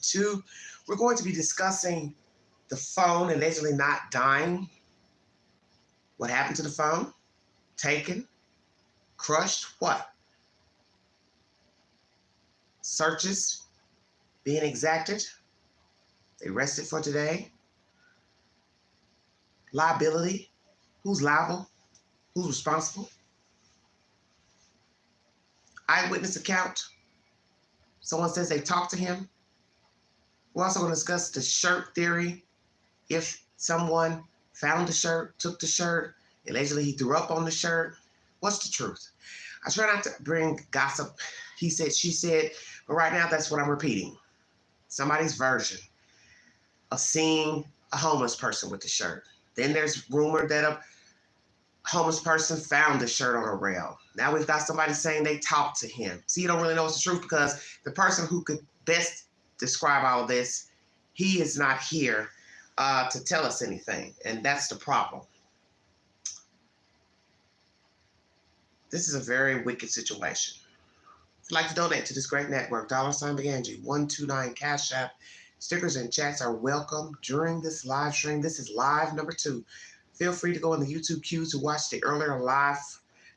Two, we're going to be discussing the phone allegedly not dying. What happened to the phone? Taken? Crushed? What? Searches being exacted? They arrested for today? Liability? Who's liable? Who's responsible? Eyewitness account? Someone says they talked to him. We're also going to discuss the shirt theory. If someone found the shirt, took the shirt, allegedly he threw up on the shirt, what's the truth? I try not to bring gossip, he said, she said, but right now that's what I'm repeating. Somebody's version of seeing a homeless person with the shirt. Then there's rumor that a homeless person found the shirt on a rail. Now we've got somebody saying they talked to him. See, you don't really know it's the truth because the person who could best describe all this, he is not here to tell us anything, and that's the problem. This is a very wicked situation. If you'd like to donate to this great network, $Angie 129 Cash App. Stickers and chats are welcome during this live stream. This is live number 2. Feel free to go in the YouTube queue to watch the earlier live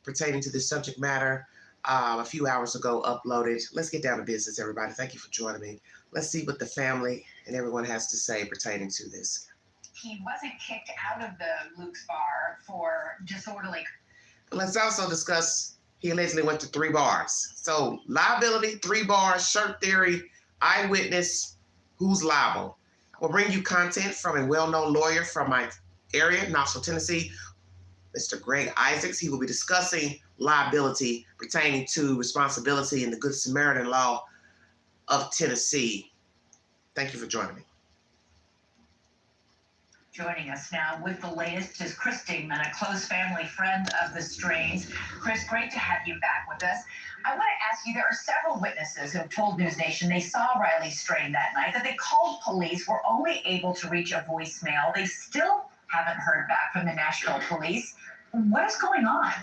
pertaining to this subject matter a few hours ago uploaded. Let's get down to business, everybody. Thank you for joining me. Let's see what the family and everyone has to say pertaining to this. He wasn't kicked out of the Luke's bar for disorderly. Let's also discuss he allegedly went to 3 bars. So liability, 3 bars, shirt theory, eyewitness, who's liable? I will bring you content from a well-known lawyer from my area, Knoxville, Tennessee, Mr. Greg Isaacs. He will be discussing liability pertaining to responsibility in the Good Samaritan law of Tennessee. Thank you for joining me. Joining us now with the latest is Chris Didnt, a close family friend of the Strains. Chris, great to have you back with us. I want to ask you, there are several witnesses who have told News Nation they saw Riley Strain that night, that they called police, were only able to reach a voicemail. They still haven't heard back from the Nashville police. What is going on?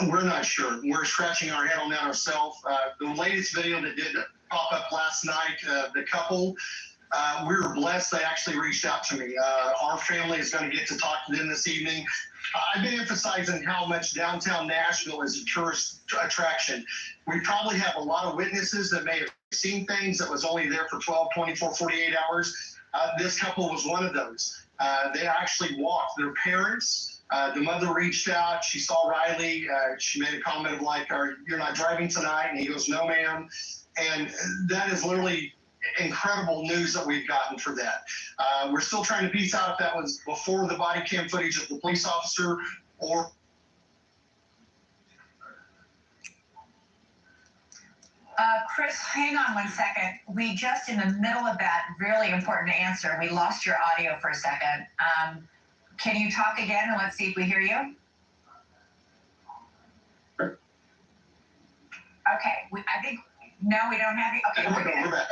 We're not sure. We're scratching our head on that ourselves. The latest video that did pop up last night, the couple, we were blessed. They actually reached out to me. Our family is going to get to talk to them this evening. I've been emphasizing how much downtown Nashville is a tourist attraction. We probably have a lot of witnesses that may have seen things that was only there for 12, 24, 48 hours. This couple was one of those. They actually walked. Their parents, the mother reached out. She saw Riley. She made a comment of like, "You're not driving tonight?" And he goes, "No, ma'am." And that is literally incredible news that we've gotten for that. We're still trying to piece out if that was before the body cam footage of the police officer or. Chris, hang on one second. We just, in the middle of that really important answer, we lost your audio for a second. Can you talk again and let's see if we hear you? Okay, I think, no, we don't have you. Okay, we're back.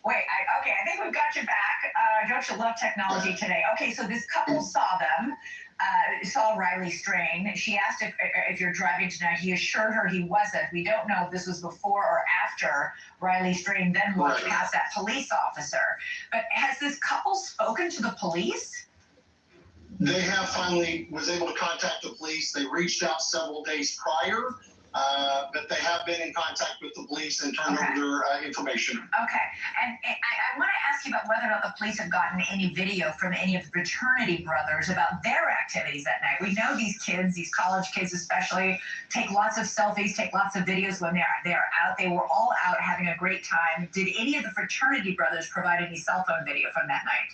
Wait, I think we've got you back. Don't you love technology today? Okay, so this couple saw them, saw Riley Strain. She asked if you're driving tonight. He assured her he wasn't. We don't know if this was before or after Riley Strain then walked past that police officer. But has this couple spoken to the police? They have finally was able to contact the police. They reached out several days prior. But they have been in contact with the police and turned over their information. Okay. And I want to ask you about whether or not the police have gotten any video from any of the fraternity brothers about their activities that night. We know these kids, these college kids especially, take lots of selfies, take lots of videos when they are out. They were all out having a great time. Did any of the fraternity brothers provide any cell phone video from that night?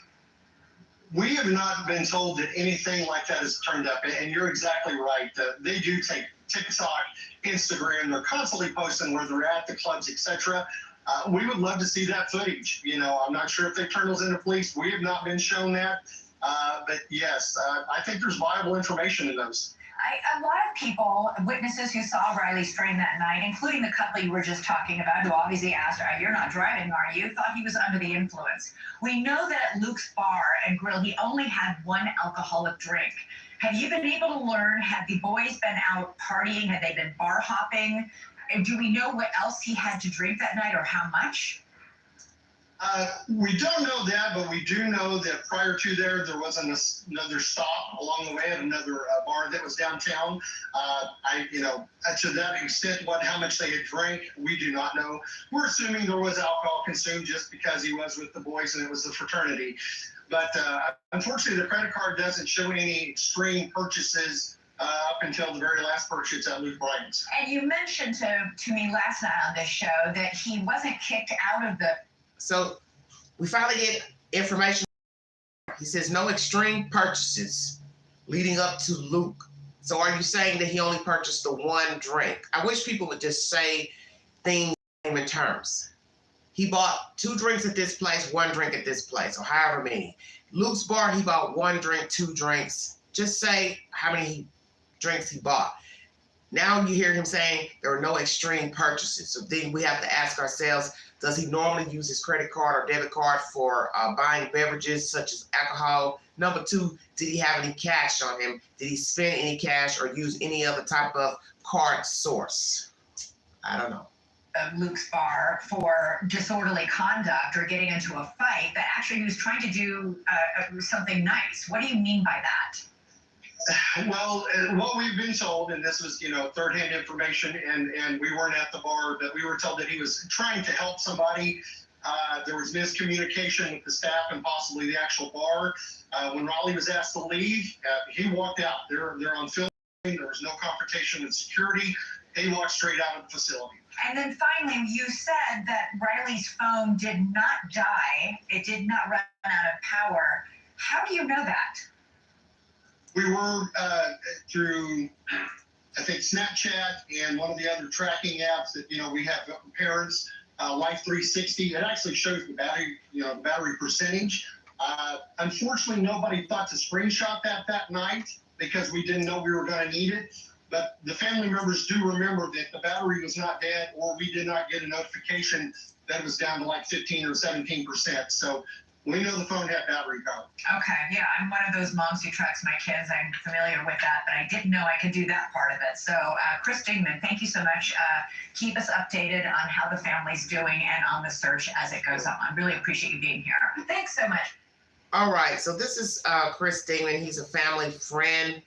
We have not been told that anything like that has turned up. And you're exactly right. They do take TikTok, Instagram. They're constantly posting where they're at, the clubs, etc. We would love to see that footage. You know, I'm not sure if they turn those into police. We have not been shown that. But yes, I think there's viable information in those. A lot of people, witnesses who saw Riley Strain that night, including the couple you were just talking about, who obviously asked, "You're not driving, are you?" thought he was under the influence. We know that at Luke's Bar and Grill, he only had one alcoholic drink. Have you been able to learn, have the boys been out partying? Have they been bar hopping? Do we know what else he had to drink that night or how much? We don't know that, but we do know that prior to there was another stop along the way at another bar that was downtown. To that extent, how much they had drank, we do not know. We're assuming there was alcohol consumed just because he was with the boys and it was the fraternity. But unfortunately, the credit card doesn't show any extreme purchases up until the very last purchase at Luke Bryan's. And you mentioned to me last night on this show that he wasn't kicked out of the. So we finally get information. He says no extreme purchases leading up to Luke. So are you saying that he only purchased the one drink? I wish people would just say things in terms. He bought 2 drinks at this place, 1 drink at this place, or however many. Luke's bar, he bought 1 drink, 2 drinks. Just say how many drinks he bought. Now you hear him saying there are no extreme purchases. So then we have to ask ourselves, does he normally use his credit card or debit card for buying beverages such as alcohol? Number 2, did he have any cash on him? Did he spend any cash or use any other type of card source? I don't know. Luke's bar for disorderly conduct or getting into a fight, that actually he was trying to do something nice. What do you mean by that? Well, what we've been told, and this was, third-hand information, and we weren't at the bar, but we were told that he was trying to help somebody. There was miscommunication with the staff and possibly the actual bar. When Raleigh was asked to leave, he walked out. They're on film. There was no confrontation with security. He walked straight out of the facility. And then finally, you said that Riley's phone did not die. It did not run out of power. How do you know that? We were through, I think, Snapchat and one of the other tracking apps that, we have parents, Life 360. It actually shows the battery percentage. Unfortunately, nobody thought to screenshot that night because we didn't know we were going to need it. But the family members do remember that the battery was not dead, or we did not get a notification that it was down to like 15 or 17%. So we know the phone had battery power. Okay, yeah, I'm one of those moms who tracks my kids. I'm familiar with that, but I didn't know I could do that part of it. So, Chris Dingman, thank you so much. Keep us updated on how the family's doing and on the search as it goes on. I really appreciate you being here. Thanks so much. All right, so this is Chris Dingman. He's a family friend,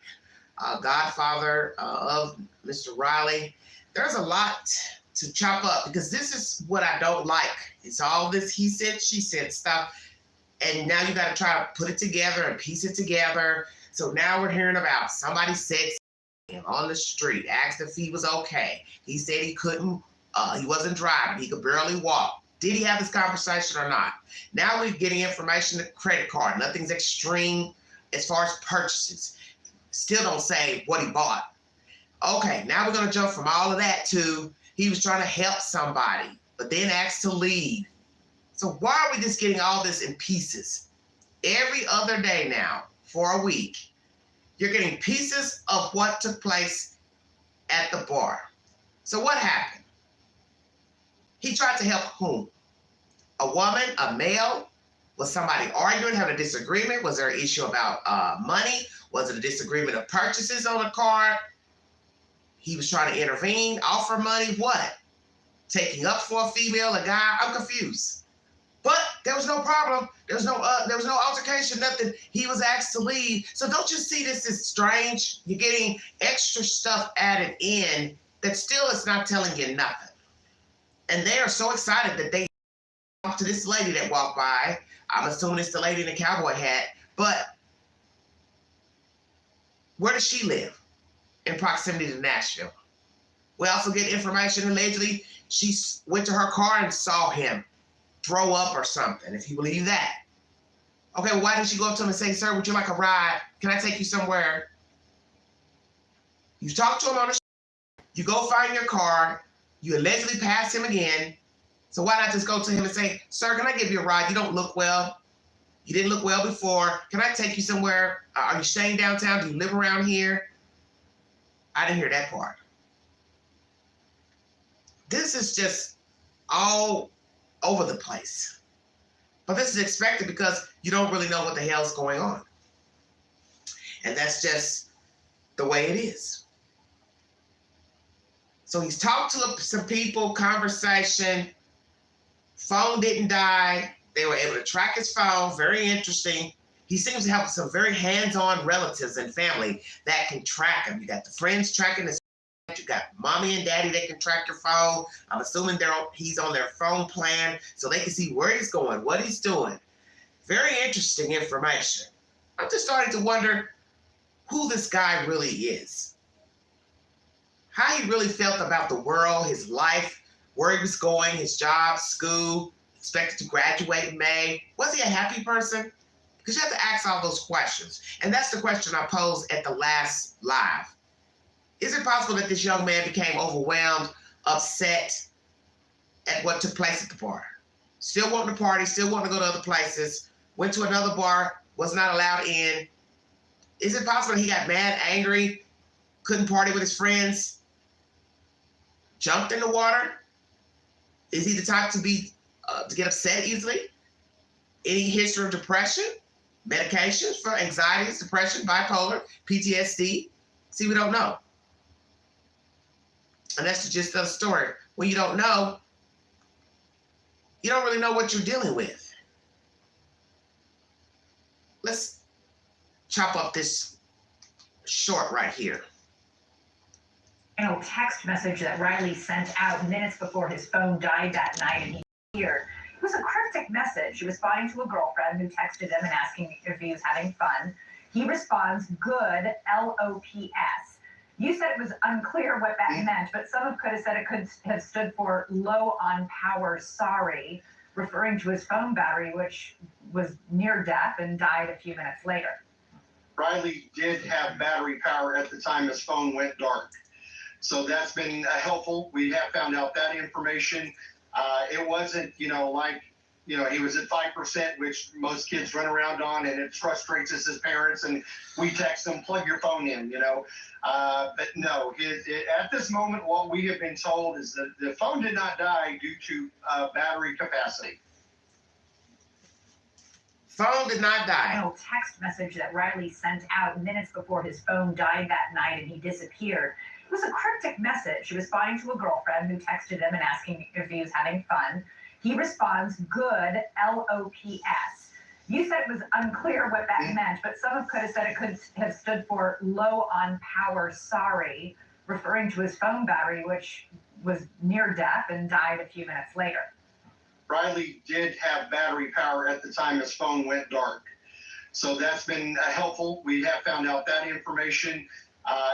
godfather of Mr. Riley. There's a lot to chop up because this is what I don't like. It's all this he said, she said stuff. And now you got to try to put it together and piece it together. So now we're hearing about somebody said him on the street, asked if he was okay. He said he couldn't, he wasn't driving. He could barely walk. Did he have this conversation or not? Now we're getting information, the credit card. Nothing's extreme as far as purchases. Still don't say what he bought. Okay, now we're going to jump from all of that to he was trying to help somebody, but then asked to leave. So why are we just getting all this in pieces? Every other day now, for a week, you're getting pieces of what took place at the bar. So what happened? He tried to help whom? A woman, a male? Was somebody arguing, having a disagreement? Was there an issue about money? Was it a disagreement of purchases on a card? He was trying to intervene, offer money, what? Taking up for a female, a guy? I'm confused. But there was no problem. There was no altercation, nothing. He was asked to leave. So don't you see this as strange? You're getting extra stuff added in that still is not telling you nothing. And they are so excited that they talked to this lady that walked by. I'm assuming it's the lady in the cowboy hat. But where does she live? In proximity to Nashville. We also get information allegedly she went to her car and saw him throw up or something, if you believe that. Okay, well, why didn't she go up to him and say, sir, would you like a ride? Can I take you somewhere? You talk to him on the street, you go find your car, you allegedly pass him again. So why not just go to him and say, sir, can I give you a ride? You don't look well. You didn't look well before. Can I take you somewhere? Are you staying downtown? Do you live around here? I didn't hear that part. This is just all over the place. But this is expected because you don't really know what the hell's going on. And that's just the way it is. So he's talked to some people, conversation, phone didn't die. They were able to track his phone, very interesting. He seems to have some very hands-on relatives and family that can track him. You got the friends tracking his phone. You got mommy and daddy that can track your phone. I'm assuming he's on their phone plan so they can see where he's going, what he's doing. Very interesting information. I'm just starting to wonder who this guy really is. How he really felt about the world, his life, where he was going, his job, school, expected to graduate in May. Was he a happy person? Because you have to ask all those questions. And that's the question I posed at the last live. Is it possible that this young man became overwhelmed, upset at what took place at the bar? Still wanting to party, still wanting to go to other places, went to another bar, was not allowed in. Is it possible that he got mad, angry, couldn't party with his friends, jumped in the water? Is he the type to get upset easily? Any history of depression? Medications for anxiety, depression, bipolar, PTSD? See, we don't know. And that's the gist of the story. When you don't know, you don't really know what you're dealing with. Let's chop up this short right here. Text message that Riley sent out minutes before his phone died that night, and he here. It was a cryptic message responding to a girlfriend who texted him and asking if he was having fun. He responds, good, LOPS. You said it was unclear what that meant, but some could have said it could have stood for low on power, sorry, referring to his phone battery, which was near death and died a few minutes later. Riley did have battery power at the time his phone went dark. So that's been helpful. We have found out that information. It wasn't, he was at 5%, which most kids run around on, and it frustrates us as parents. And we text them, plug your phone in, But no, at this moment, what we have been told is that the phone did not die due to battery capacity. Phone did not die. Text message that Riley sent out minutes before his phone died that night and he disappeared. It was a cryptic message responding to a girlfriend who texted him and asking if he was having fun. He responds, good, LOPS. You said it was unclear what that meant, but some could have said it could have stood for low on power, sorry, referring to his phone battery, which was near death and died a few minutes later. Riley did have battery power at the time his phone went dark. So that's been helpful. We have found out that information.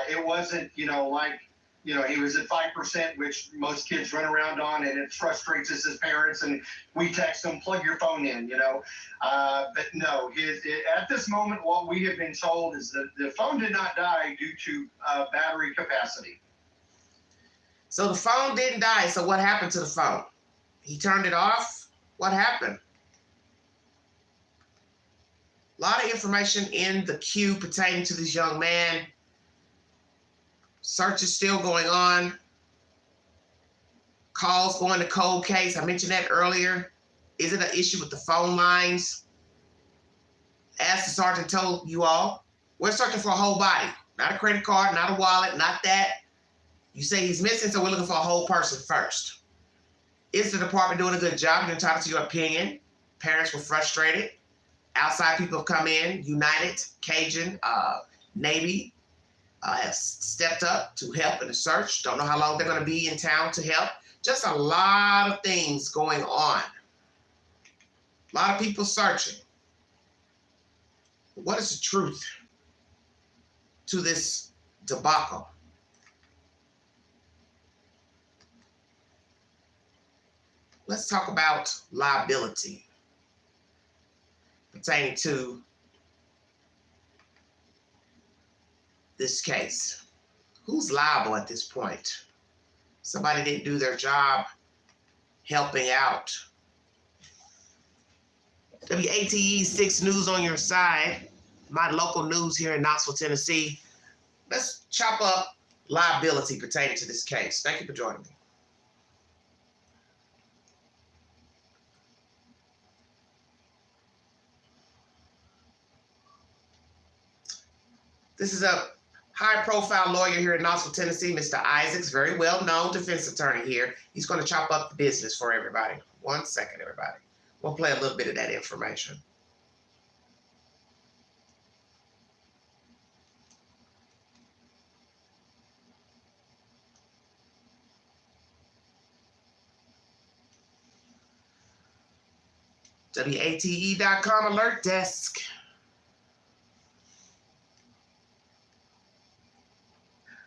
It wasn't, he was at 5%, which most kids run around on, and it frustrates us as parents. And we text them, plug your phone in, But no, at this moment, what we have been told is that the phone did not die due to battery capacity. So the phone didn't die. So what happened to the phone? He turned it off? What happened? A lot of information in the queue pertaining to this young man. Search is still going on. Calls going to cold case. I mentioned that earlier. Is it an issue with the phone lines? As the sergeant told you all, we're searching for a whole body. Not a credit card, not a wallet, not that. You say he's missing, so we're looking for a whole person first. Is the department doing a good job? You're entitled to your opinion. Parents were frustrated. Outside people have come in. United, Cajun, Navy have stepped up to help in the search. Don't know how long they're going to be in town to help. Just a lot of things going on. A lot of people searching. What is the truth to this debacle? Let's talk about liability pertaining to this case. Who's liable at this point? Somebody didn't do their job helping out. WATE 6 News on your side, my local news here in Knoxville, Tennessee. Let's chop up liability pertaining to this case. Thank you for joining me. This is a high-profile lawyer here in Knoxville, Tennessee, Mr. Isaacs, very well-known defense attorney here. He's going to chop up the business for everybody. 1 second, everybody. We'll play a little bit of that information. WATE.com alert desk.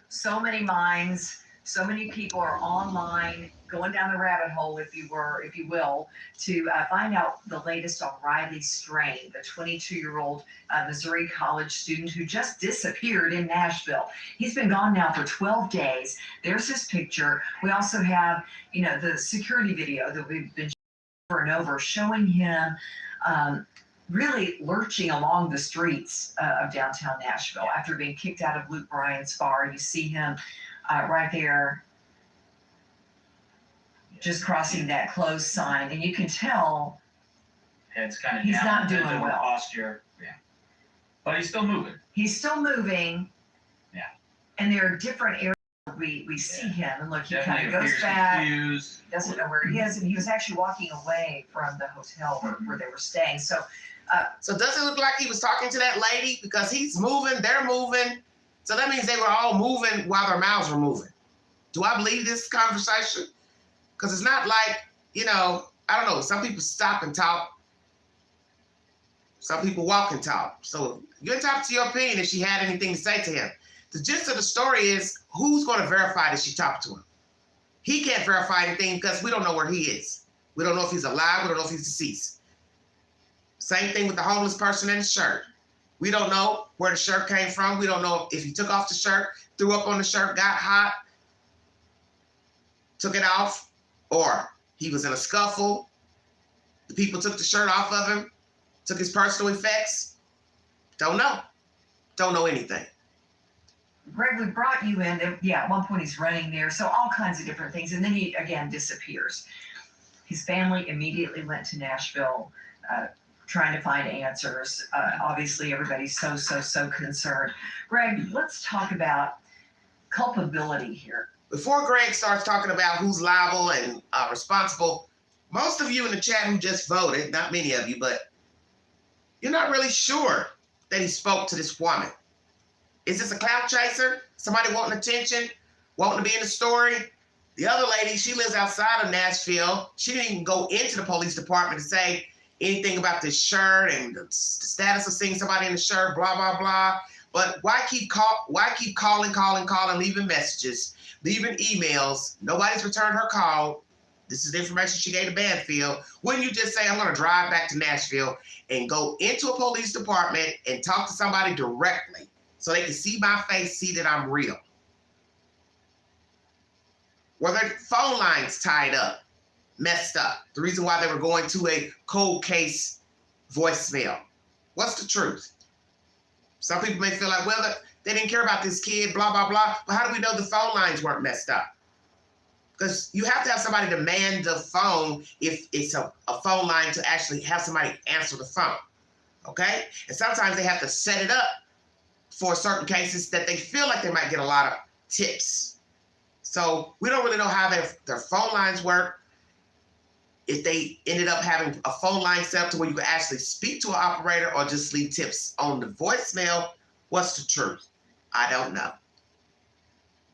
So many minds, so many people are online, going down the rabbit hole, if you will, to find out the latest on Riley Strain, the 22-year-old Missouri college student who just disappeared in Nashville. He's been gone now for 12 days. There's his picture. We also have, the security video that we've been over and over showing him really lurching along the streets of downtown Nashville after being kicked out of Luke Bryan's bar. You see him right there just crossing that closed sign, and you can tell head's kind of he's down, not doing well. Posture, yeah. But he's still moving. He's still moving. Yeah. And there are different areas where we see him, and look, he kind of Definitely goes back. confused. Doesn't know where he is, and he was actually walking away from the hotel where they were staying. So does it look like he was talking to that lady? Because he's moving, they're moving. So that means they were all moving while their mouths were moving. Do I believe this conversation? Because it's not like, I don't know, some people stop and talk. Some people walk and talk. So you're entitled to your opinion if she had anything to say to him. The gist of the story is, who's going to verify that she talked to him? He can't verify anything because we don't know where he is. We don't know if he's alive. We don't know if he's deceased. Same thing with the homeless person in the shirt. We don't know where the shirt came from. We don't know if he took off the shirt, threw up on the shirt, got hot, took it off, or he was in a scuffle. The people took the shirt off of him, took his personal effects. Don't know. Don't know anything. Greg, we brought you in. And at one point he's running there. So all kinds of different things. And then he, again, disappears. His family immediately went to Nashville, trying to find answers. Obviously, everybody's so concerned. Greg, let's talk about culpability here. Before Greg starts talking about who's liable and responsible, most of you in the chat who just voted, not many of you, but you're not really sure that he spoke to this woman. Is this a clout chaser? Somebody wanting attention? Wanting to be in the story? The other lady, she lives outside of Nashville. She didn't even go into the police department to say anything about this shirt and the status of seeing somebody in the shirt, blah, blah, blah. But why keep calling, leaving messages, leaving emails? Nobody's returned her call. This is the information she gave to Banfield. Wouldn't you just say, I'm going to drive back to Nashville and go into a police department and talk to somebody directly so they can see my face, see that I'm real? Were their phone lines tied up, messed up? The reason why they were going to a cold case voicemail. What's the truth? Some people may feel like, well, they didn't care about this kid, blah, blah, blah. But how do we know the phone lines weren't messed up? Because you have to have somebody to man the phone if it's a phone line to actually have somebody answer the phone, okay? And sometimes they have to set it up for certain cases that they feel like they might get a lot of tips. So we don't really know how their phone lines work. If they ended up having a phone line set up to where you could actually speak to an operator or just leave tips on the voicemail, what's the truth? I don't know.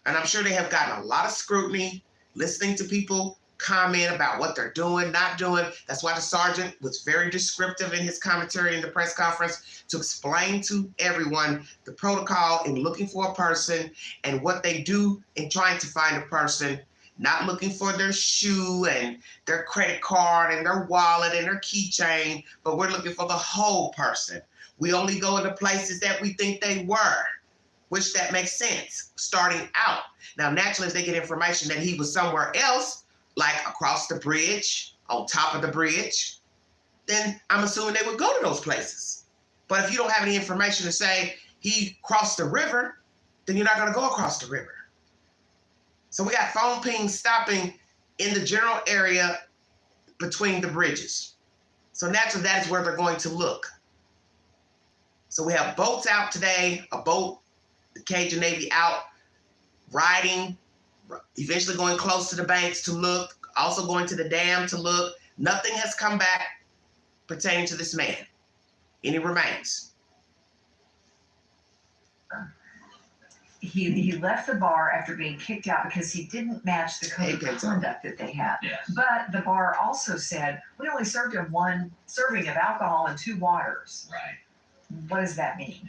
And I'm sure they have gotten a lot of scrutiny, listening to people comment about what they're doing, not doing. That's why the sergeant was very descriptive in his commentary in the press conference to explain to everyone the protocol in looking for a person and what they do in trying to find a person, not looking for their shoe and their credit card and their wallet and their keychain, but we're looking for the whole person. We only go into places that we think they were, which that makes sense, starting out. Now, naturally, if they get information that he was somewhere else, like across the bridge, on top of the bridge, then I'm assuming they would go to those places. But if you don't have any information to say he crossed the river, then you're not gonna go across the river. So we got phone pings stopping in the general area between the bridges. So naturally, that is where they're going to look. So we have boats out today, a boat the Cajun Navy out riding, eventually going close to the banks to look, also going to the dam to look. Nothing has come back pertaining to this man. Any remains? He left the bar after being kicked out because he didn't match the code of conduct that they had. Yes. But the bar also said, we only served him 1 serving of alcohol and 2 waters. Right. What does that mean?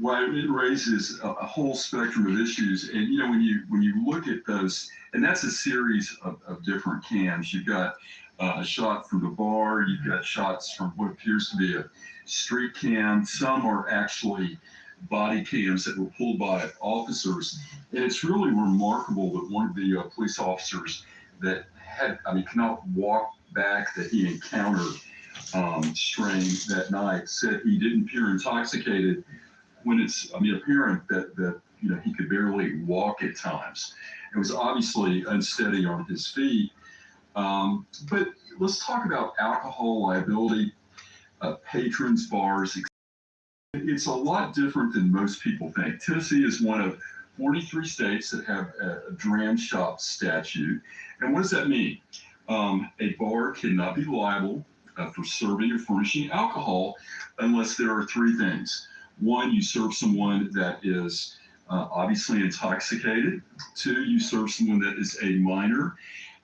Well, it raises a whole spectrum of issues. And, you know, when you look at those, and that's a series of different cams. You've got a shot from the bar. You've got shots from what appears to be a street cam. Some are actually body cams that were pulled by officers. And it's really remarkable that one of the police officers that could not walk back, that he encountered Strain that night, said he didn't appear intoxicated when it's apparent that you know, he could barely walk at times. It was obviously unsteady on his feet. But let's talk about alcohol liability, patrons, bars. It's a lot different than most people think. Tennessee is one of 43 states that have a dram shop statute. And what does that mean? A bar cannot be liable for serving or furnishing alcohol unless there are 3 things. 1, you serve someone that is obviously intoxicated. 2, you serve someone that is a minor.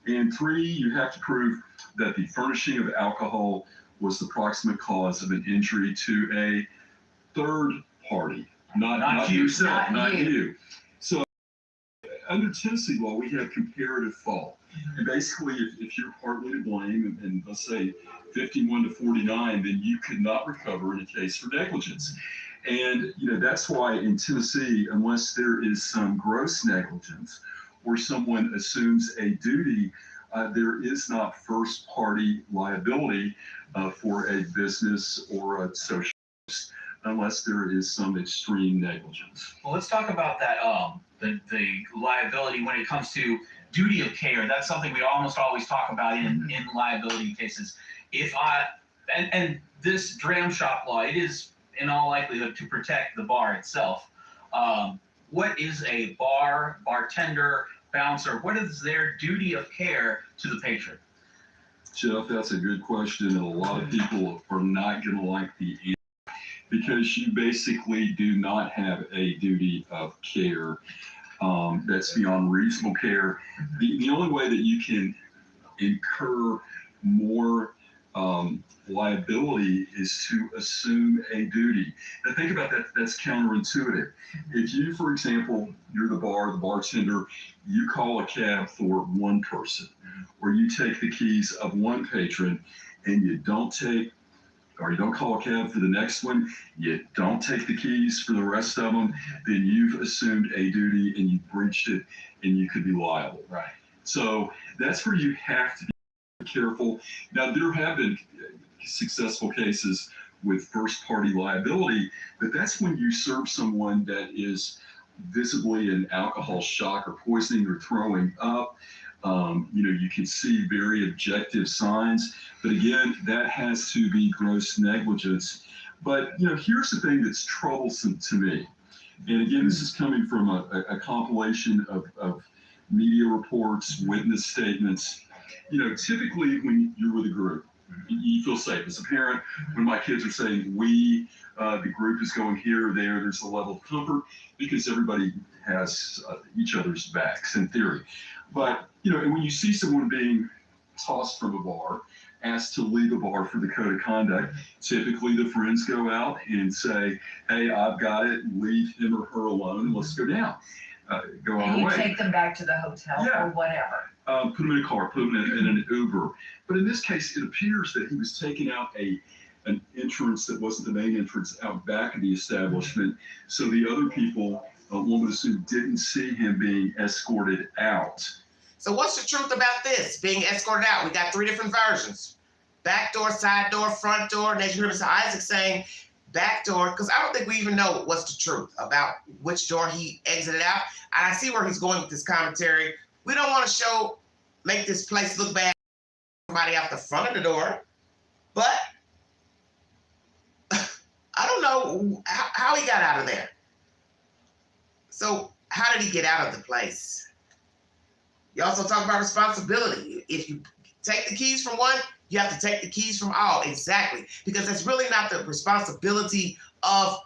And 3, you have to prove that the furnishing of alcohol was the proximate cause of an injury to a third party, not you. yourself, not you. you. So under Tennessee law, we have comparative fault. And basically, if you're partly to blame, and let's say 51 to 49, then you could not recover in a case for negligence. And you know, that's why in Tennessee, unless there is some gross negligence or someone assumes a duty, there is not first party liability for a business or a social, unless there is some extreme negligence. Well, let's talk about that. The liability when it comes to duty of care. That's something we almost always talk about in liability cases. If and this dram shop law, it is in all likelihood to protect the bar itself. What is a bartender, bouncer? What is their duty of care to the patron? Jeff, that's a good question, and a lot of people are not going to like the answer, because you basically do not have a duty of care that's beyond reasonable care. The only way that you can incur more liability is to assume a duty. Now think about that, that's counterintuitive. If you, for example, you're the bartender, you call a cab for one person, or you take the keys of one patron and you don't call a cab for the next one, you don't take the keys for the rest of them, then you've assumed a duty and you breached it and you could be liable. Right. So that's where you have to be careful. Now, there have been successful cases with first party liability, but that's when you serve someone that is visibly in alcohol shock or poisoning or throwing up. You can see very objective signs, but again, that has to be gross negligence. But here's the thing that's troublesome to me. And again, this is coming from a compilation of media reports, witness statements. Typically when you're with a group, you feel safe. As a parent, when my kids are saying the group is going here or there, there's a level of comfort because everybody has each other's backs in theory. But, and when you see someone being tossed from a bar, asked to leave a bar for the code of conduct, typically the friends go out and say, hey, I've got it, leave him or her alone, and let's go down. Go on our way. Take them back to the hotel or whatever. Put them in a car, put them in an Uber. But in this case, it appears that he was taking out an entrance that wasn't the main entrance out back of the establishment. So the other people, one would assume, didn't see him being escorted out. So what's the truth about this, being escorted out? We got 3 different versions. Back door, side door, front door. And as you heard Mr. Isaac saying, back door, because I don't think we even know what's the truth about which door he exited out. And I see where he's going with this commentary. We don't want to make this place look bad, somebody out the front of the door, but I don't know how he got out of there. So how did he get out of the place? You also talk about responsibility. If you take the keys from one, you have to take the keys from all. Exactly. Because it's really not the responsibility of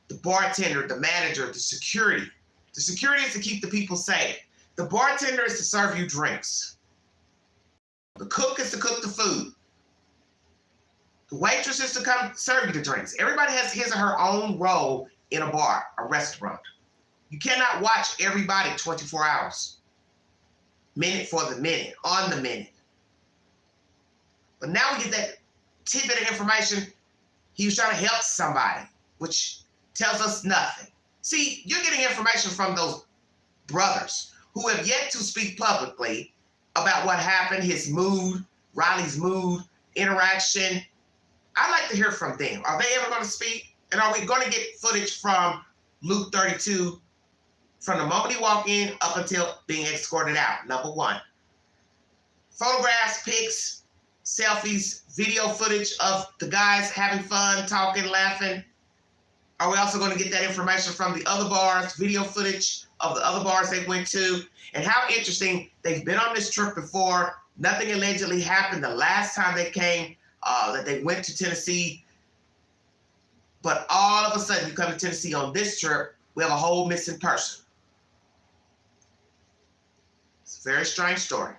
the bartender, the manager, the security. The security is to keep the people safe. The bartender is to serve you drinks. The cook is to cook the food. The waitress is to come serve you the drinks. Everybody has his or her own role in a bar, a restaurant. You cannot watch everybody 24 hours. Minute for the minute, on the minute. But now we get that tidbit of information. He was trying to help somebody, which tells us nothing. See, you're getting information from those brothers who have yet to speak publicly about what happened, his mood, Riley's mood, interaction. I'd like to hear from them. Are they ever going to speak? And are we going to get footage from Luke 32 from the moment he walked in up until being escorted out? Number one. Photographs, pics, selfies, video footage of the guys having fun, talking, laughing. Are we also going to get that information from the other bars, video footage of the other bars they went to? And how interesting, they've been on this trip before. Nothing allegedly happened the last time they came, that they went to Tennessee. But all of a sudden, you come to Tennessee on this trip, we have a whole missing person. It's a very strange story.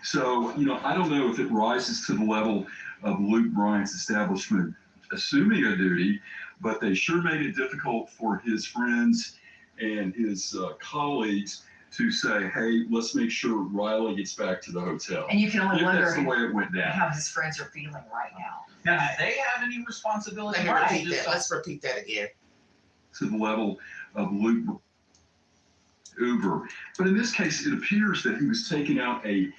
So, I don't know if it rises to the level of Luke Bryant's establishment assuming a duty, but they sure made it difficult for his friends and his colleagues to say, hey, let's make sure Riley gets back to the hotel. And you can only wonder that's the way it went down. how his friends are feeling right now. Now, do they have any responsibility? Let me repeat that. Let's repeat that again. To the level of Luke Uber. But in this case, it appears that he was taking out an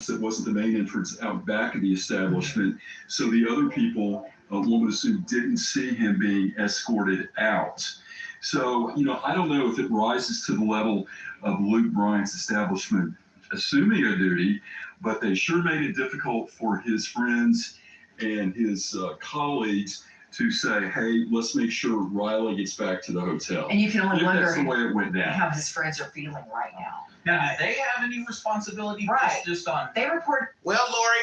that wasn't the main entrance out back of the establishment. So the other people, one would assume, didn't see him being escorted out. So, I don't know if it rises to the level of Luke Bryant's establishment assuming a duty, but they sure made it difficult for his friends and his colleagues to say, hey, let's make sure Riley gets back to the hotel. And you can only wonder that's the way it went down. how his friends are feeling right now. Now, do they have any responsibility? Right. Just on. They report. Well, Lori,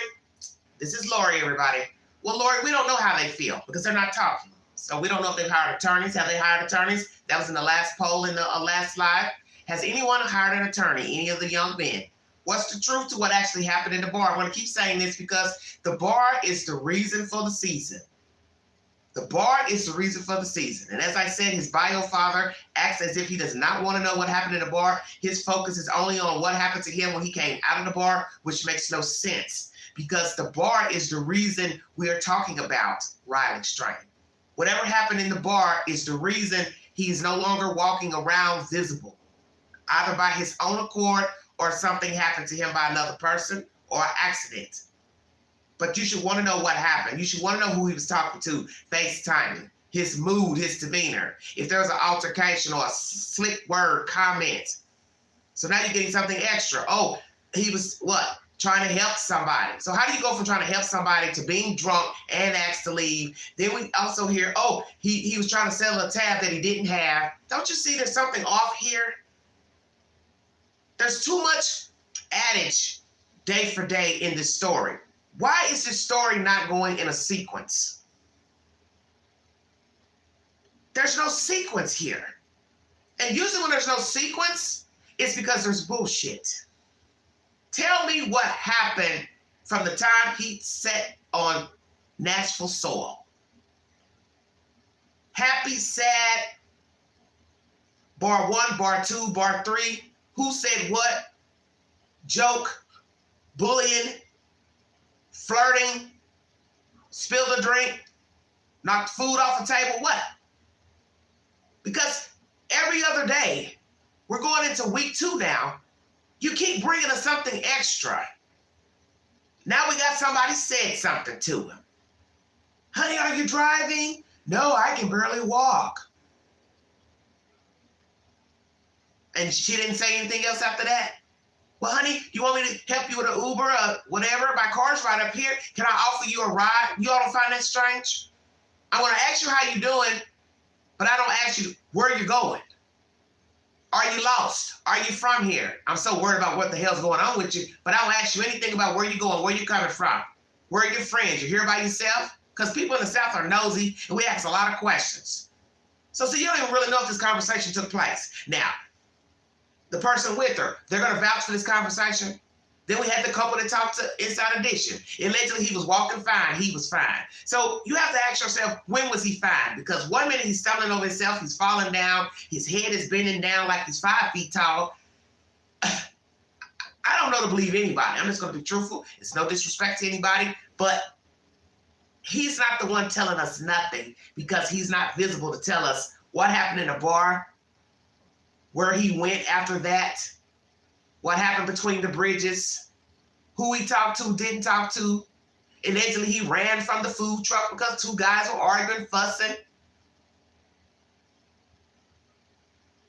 this is Lori, everybody. Well, Lori, we don't know how they feel because they're not talking. So we don't know if they've hired attorneys. Have they hired attorneys? That was in the last poll in the last slide. Has anyone hired an attorney, any of the young men? What's the truth to what actually happened in the bar? I'm going to keep saying this because the bar is the reason for the season. The bar is the reason for the season. And as I said, his bio father acts as if he does not want to know what happened in the bar. His focus is only on what happened to him when he came out of the bar, which makes no sense because the bar is the reason we are talking about Riley Strain. Whatever happened in the bar is the reason he's no longer walking around visible, either by his own accord or something happened to him by another person or an accident. But you should want to know what happened. You should want to know who he was talking to, FaceTiming, his mood, his demeanor, if there was an altercation or a slick word, comment. So now you're getting something extra. Oh, he was what? Trying to help somebody. So how do you go from trying to help somebody to being drunk and asked to leave? Then we also hear, oh, he was trying to sell a tab that he didn't have. Don't you see there's something off here? There's too much adage day for day in this story. Why is this story not going in a sequence? There's no sequence here. And usually when there's no sequence, it's because there's bullshit. Tell me what happened from the time he set on Nashville soil. Happy, sad, bar 1, bar 2, bar 3. Who said what? Joke, bullying, flirting, spilled a drink, knocked food off the table, what? Because every other day, we're going into week 2 now, you keep bringing us something extra. Now we got somebody said something to him. Honey, are you driving? No, I can barely walk. And she didn't say anything else after that? Well, honey, you want me to help you with an Uber or whatever? My car's right up here. Can I offer you a ride? You all don't find that strange? I want to ask you how you doing, but I don't ask you where you're going. Are you lost? Are you from here? I'm so worried about what the hell's going on with you, but I don't ask you anything about where you're going, where you're coming from. Where are your friends? You're here by yourself? Because people in the South are nosy, and we ask a lot of questions. So you don't even really know if this conversation took place. Now, the person with her, they're going to vouch for this conversation. Then we had the couple that talked to Inside Edition. Allegedly, he was walking fine. He was fine. So you have to ask yourself, when was he fine? Because one minute he's stumbling over himself, he's falling down, his head is bending down like he's 5 feet tall. I don't know to believe anybody. I'm just going to be truthful. It's no disrespect to anybody, but he's not the one telling us nothing because he's not visible to tell us what happened in the bar, where he went after that, what happened between the bridges, who he talked to, didn't talk to. Allegedly, he ran from the food truck because 2 guys were arguing, fussing.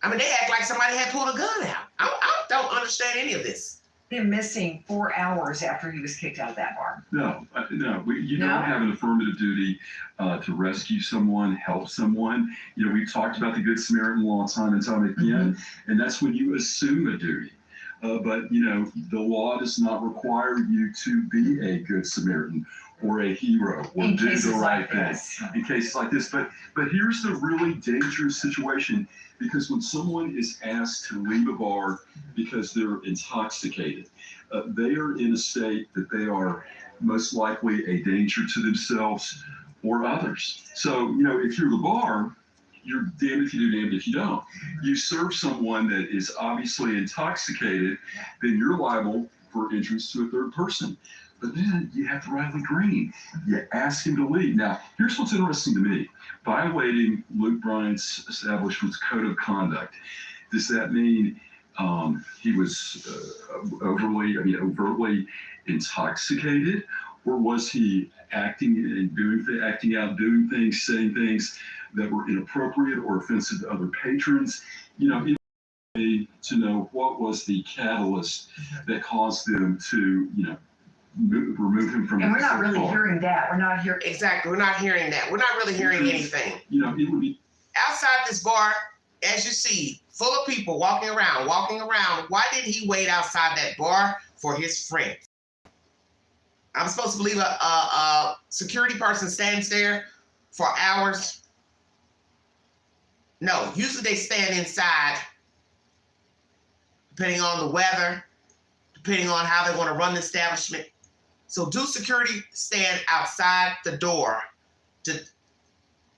I mean, they act like somebody had pulled a gun out. I don't understand any of this. Him missing 4 hours after he was kicked out of that bar. No. You don't have an affirmative duty to rescue someone, help someone. You know, we've talked about the Good Samaritan law time and time again, and that's when you assume a duty. But, you know, the law does not require you to be a Good Samaritan or a hero or do the right thing in cases like this. But here's the really dangerous situation, because when someone is asked to leave a bar because they're intoxicated, they are in a state that they are most likely a danger to themselves or others. So, you know, if you're the bar, you're damned if you do, damned if you don't. You serve someone that is obviously intoxicated, then you're liable for injuries to a third person. But then you have to Riley Green. You ask him to leave. Now, here's what's interesting to me. Violating Luke Bryant's establishment's code of conduct, does that mean he was overtly intoxicated? Or was he acting out, doing things, saying things that were inappropriate or offensive to other patrons? You know, to know what was the catalyst that caused them to, you know, remove him from. And we're not really hearing that. We're not hearing. Exactly. We're not hearing that. We're not really hearing anything. You know, it would be outside this bar, as you see, full of people walking around. Why did he wait outside that bar for his friends? I'm supposed to believe a security person stands there for hours. No, usually they stand inside, depending on the weather, depending on how they want to run the establishment. So do security stand outside the door? Do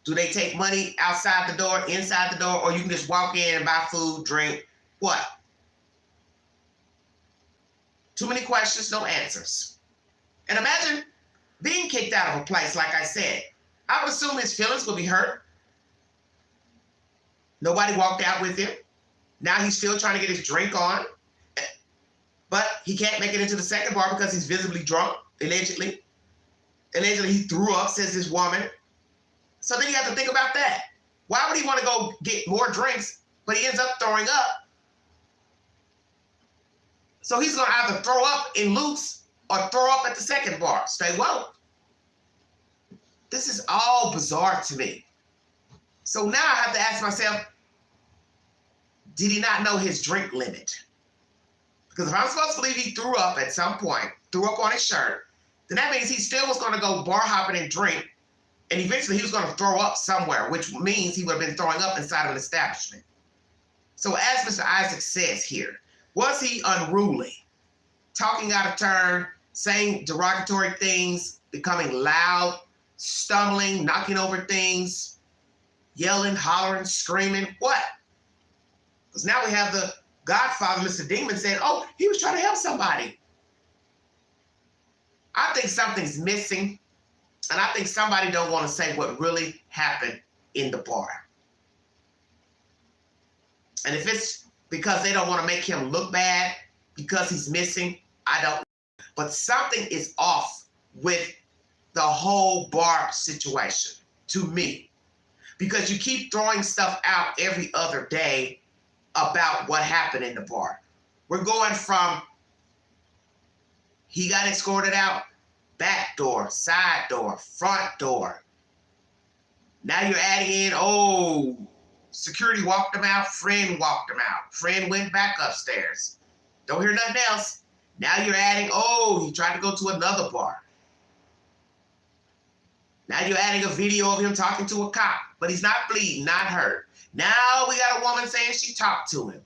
they take money outside the door, inside the door, or you can just walk in and buy food, drink? What? Too many questions, no answers. And imagine being kicked out of a place, like I said. I would assume his feelings would be hurt. Nobody walked out with him. Now he's still trying to get his drink on. But he can't make it into the second bar because he's visibly drunk, allegedly. Allegedly, he threw up, says this woman. So then you have to think about that. Why would he want to go get more drinks, but he ends up throwing up? So he's going to either throw up in Luke's or throw up at the second bar. Stay woke. This is all bizarre to me. So now I have to ask myself, did he not know his drink limit? Because if I'm supposed to believe he threw up at some point, threw up on his shirt, then that means he still was going to go bar hopping and drink, and eventually he was going to throw up somewhere, which means he would have been throwing up inside of an establishment. So as Mr. Isaac says here, was he unruly, talking out of turn, saying derogatory things, becoming loud, stumbling, knocking over things, yelling, hollering, screaming? What? Because now we have the Godfather, Mr. Demon, saying, oh, he was trying to help somebody. I think something's missing, and I think somebody don't want to say what really happened in the bar. And if it's because they don't want to make him look bad because he's missing, I don't know. But something is off with the whole bar situation to me, because you keep throwing stuff out every other day about what happened in the bar. We're going from he got escorted out, back door, side door, front door. Now you're adding in, Security walked him out. Friend walked him out. Friend went back upstairs. Don't hear nothing else. Now you're adding, oh, he tried to go to another bar. Now you're adding a video of him talking to a cop, but he's not bleeding, not hurt. Now we got a woman saying she talked to him.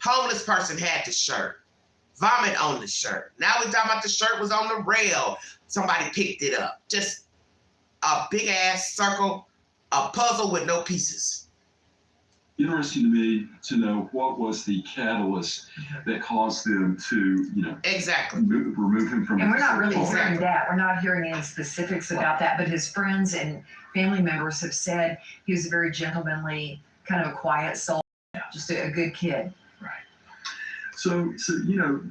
Homeless person had the shirt. Vomit on the shirt. Now we're talking about the shirt was on the rail. Somebody picked it up. Just a big ass circle, a puzzle with no pieces. Interesting to me to know what was the catalyst that caused them to, Exactly. remove him from. And we're not really the hearing that. We're not hearing any specifics about that, but his friends and family members have said he was a very gentlemanly, kind of a quiet soul, just a good kid. So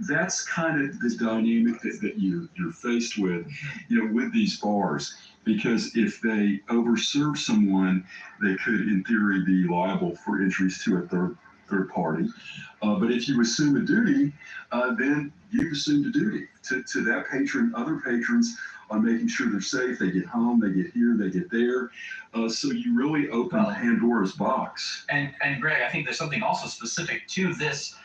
that's kind of the dynamic that you're faced with, with these bars. Because if they overserve someone, they could, in theory, be liable for injuries to a third party. But if you assume a duty, then you've assumed a duty to that patron, other patrons, on making sure they're safe. They get home, they get here, they get there. So you really open Pandora's box. And Greg, I think there's something also specific to this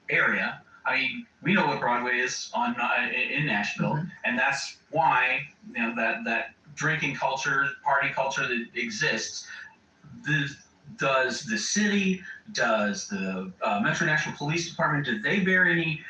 area. I mean, we know what Broadway is in Nashville, and that's why that drinking culture, party culture that exists. Does the city, does the Metro Nashville Police Department, did they bear any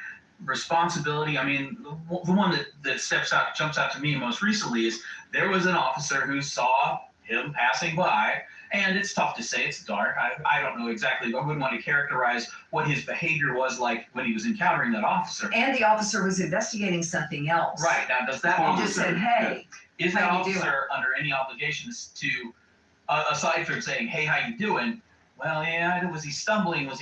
responsibility? I mean, the one that jumps out to me most recently is there was an officer who saw him passing by, and it's tough to say, it's dark. I don't know exactly. I wouldn't want to characterize what his behavior was like when he was encountering that officer. And the officer was investigating something else. Right. Now, does that He officer, just said, hey, is that how you doing? officer under any obligations to, aside from saying, hey, how you doing? Well, yeah, was he stumbling? Did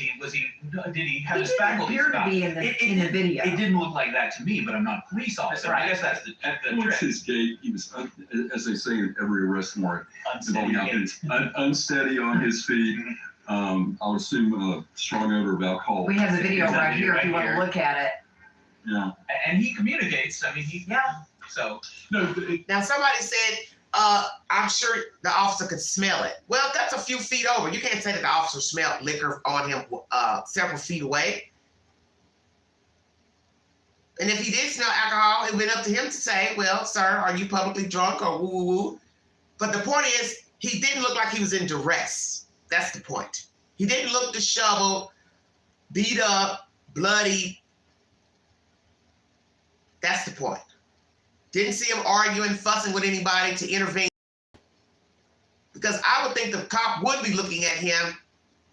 he have his faculties He didn't appear to about? be in the video. It didn't look like that to me, but I'm not a police officer. Right. I guess that's the What's trick. his gait? He was, as they say in every arrest warrant, Unsteady gait. unsteady on his feet. I would assume a strong odor of alcohol. We have the video There's that right video here if right you want to here. look at it. Yeah. And he communicates. I mean, so. No, Now somebody said, I'm sure the officer could smell it. Well, that's a few feet over. You can't say that the officer smelled liquor on him several feet away. And if he did smell alcohol, it went up to him to say, well, sir, are you publicly drunk or woo woo woo? But the point is, he didn't look like he was in duress. That's the point. He didn't look disheveled, beat up, bloody. That's the point. Didn't see him arguing, fussing with anybody to intervene. Because I would think the cop would be looking at him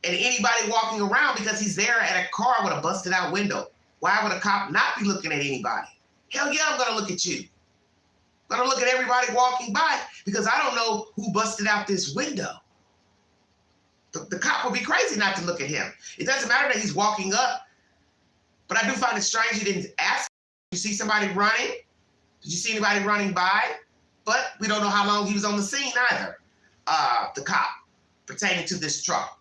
and anybody walking around because he's there at a car with a busted out window. Why would a cop not be looking at anybody? Hell yeah, I'm gonna look at you. I'm gonna look at everybody walking by because I don't know who busted out this window. The cop would be crazy not to look at him. It doesn't matter that he's walking up, but I do find it strange you didn't ask. You see somebody running? Did you see anybody running by? But we don't know how long he was on the scene either, the cop, pertaining to this truck.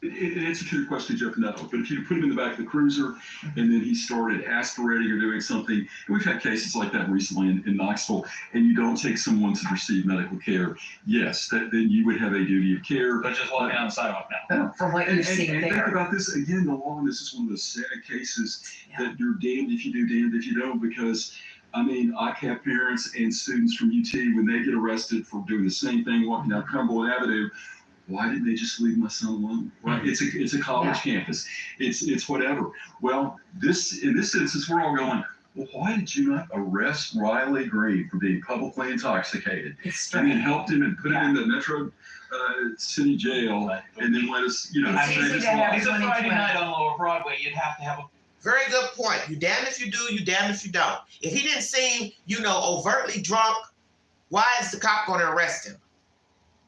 in answer to your question, Jeff, no. But if you put him in the back of the cruiser and then he started aspirating or doing something, and we've had cases like that recently in Knoxville, and you don't take someone to receive medical care, yes, then you would have a duty of care. But just walking on the sidewalk now. From what you've seen And think there. about this again, the law, and this is one of those sad cases that you're damned if you do, damned if you don't, because I mean, ICAP parents and students from UT, when they get arrested for doing the same thing, walking down Cumberland Avenue, why didn't they just leave my son alone? Right? It's a college campus. It's whatever. Well, in this instance, we're all going, well, why did you not arrest Riley Green for being publicly intoxicated? And then helped him and put him in the Metro City Jail, and then let us, It's save easy his to have life. It's a Friday night on Lower Broadway. You'd have to have a. Very good point. You damned if you do, you damned if you don't. If he didn't seem, overtly drunk, why is the cop going to arrest him?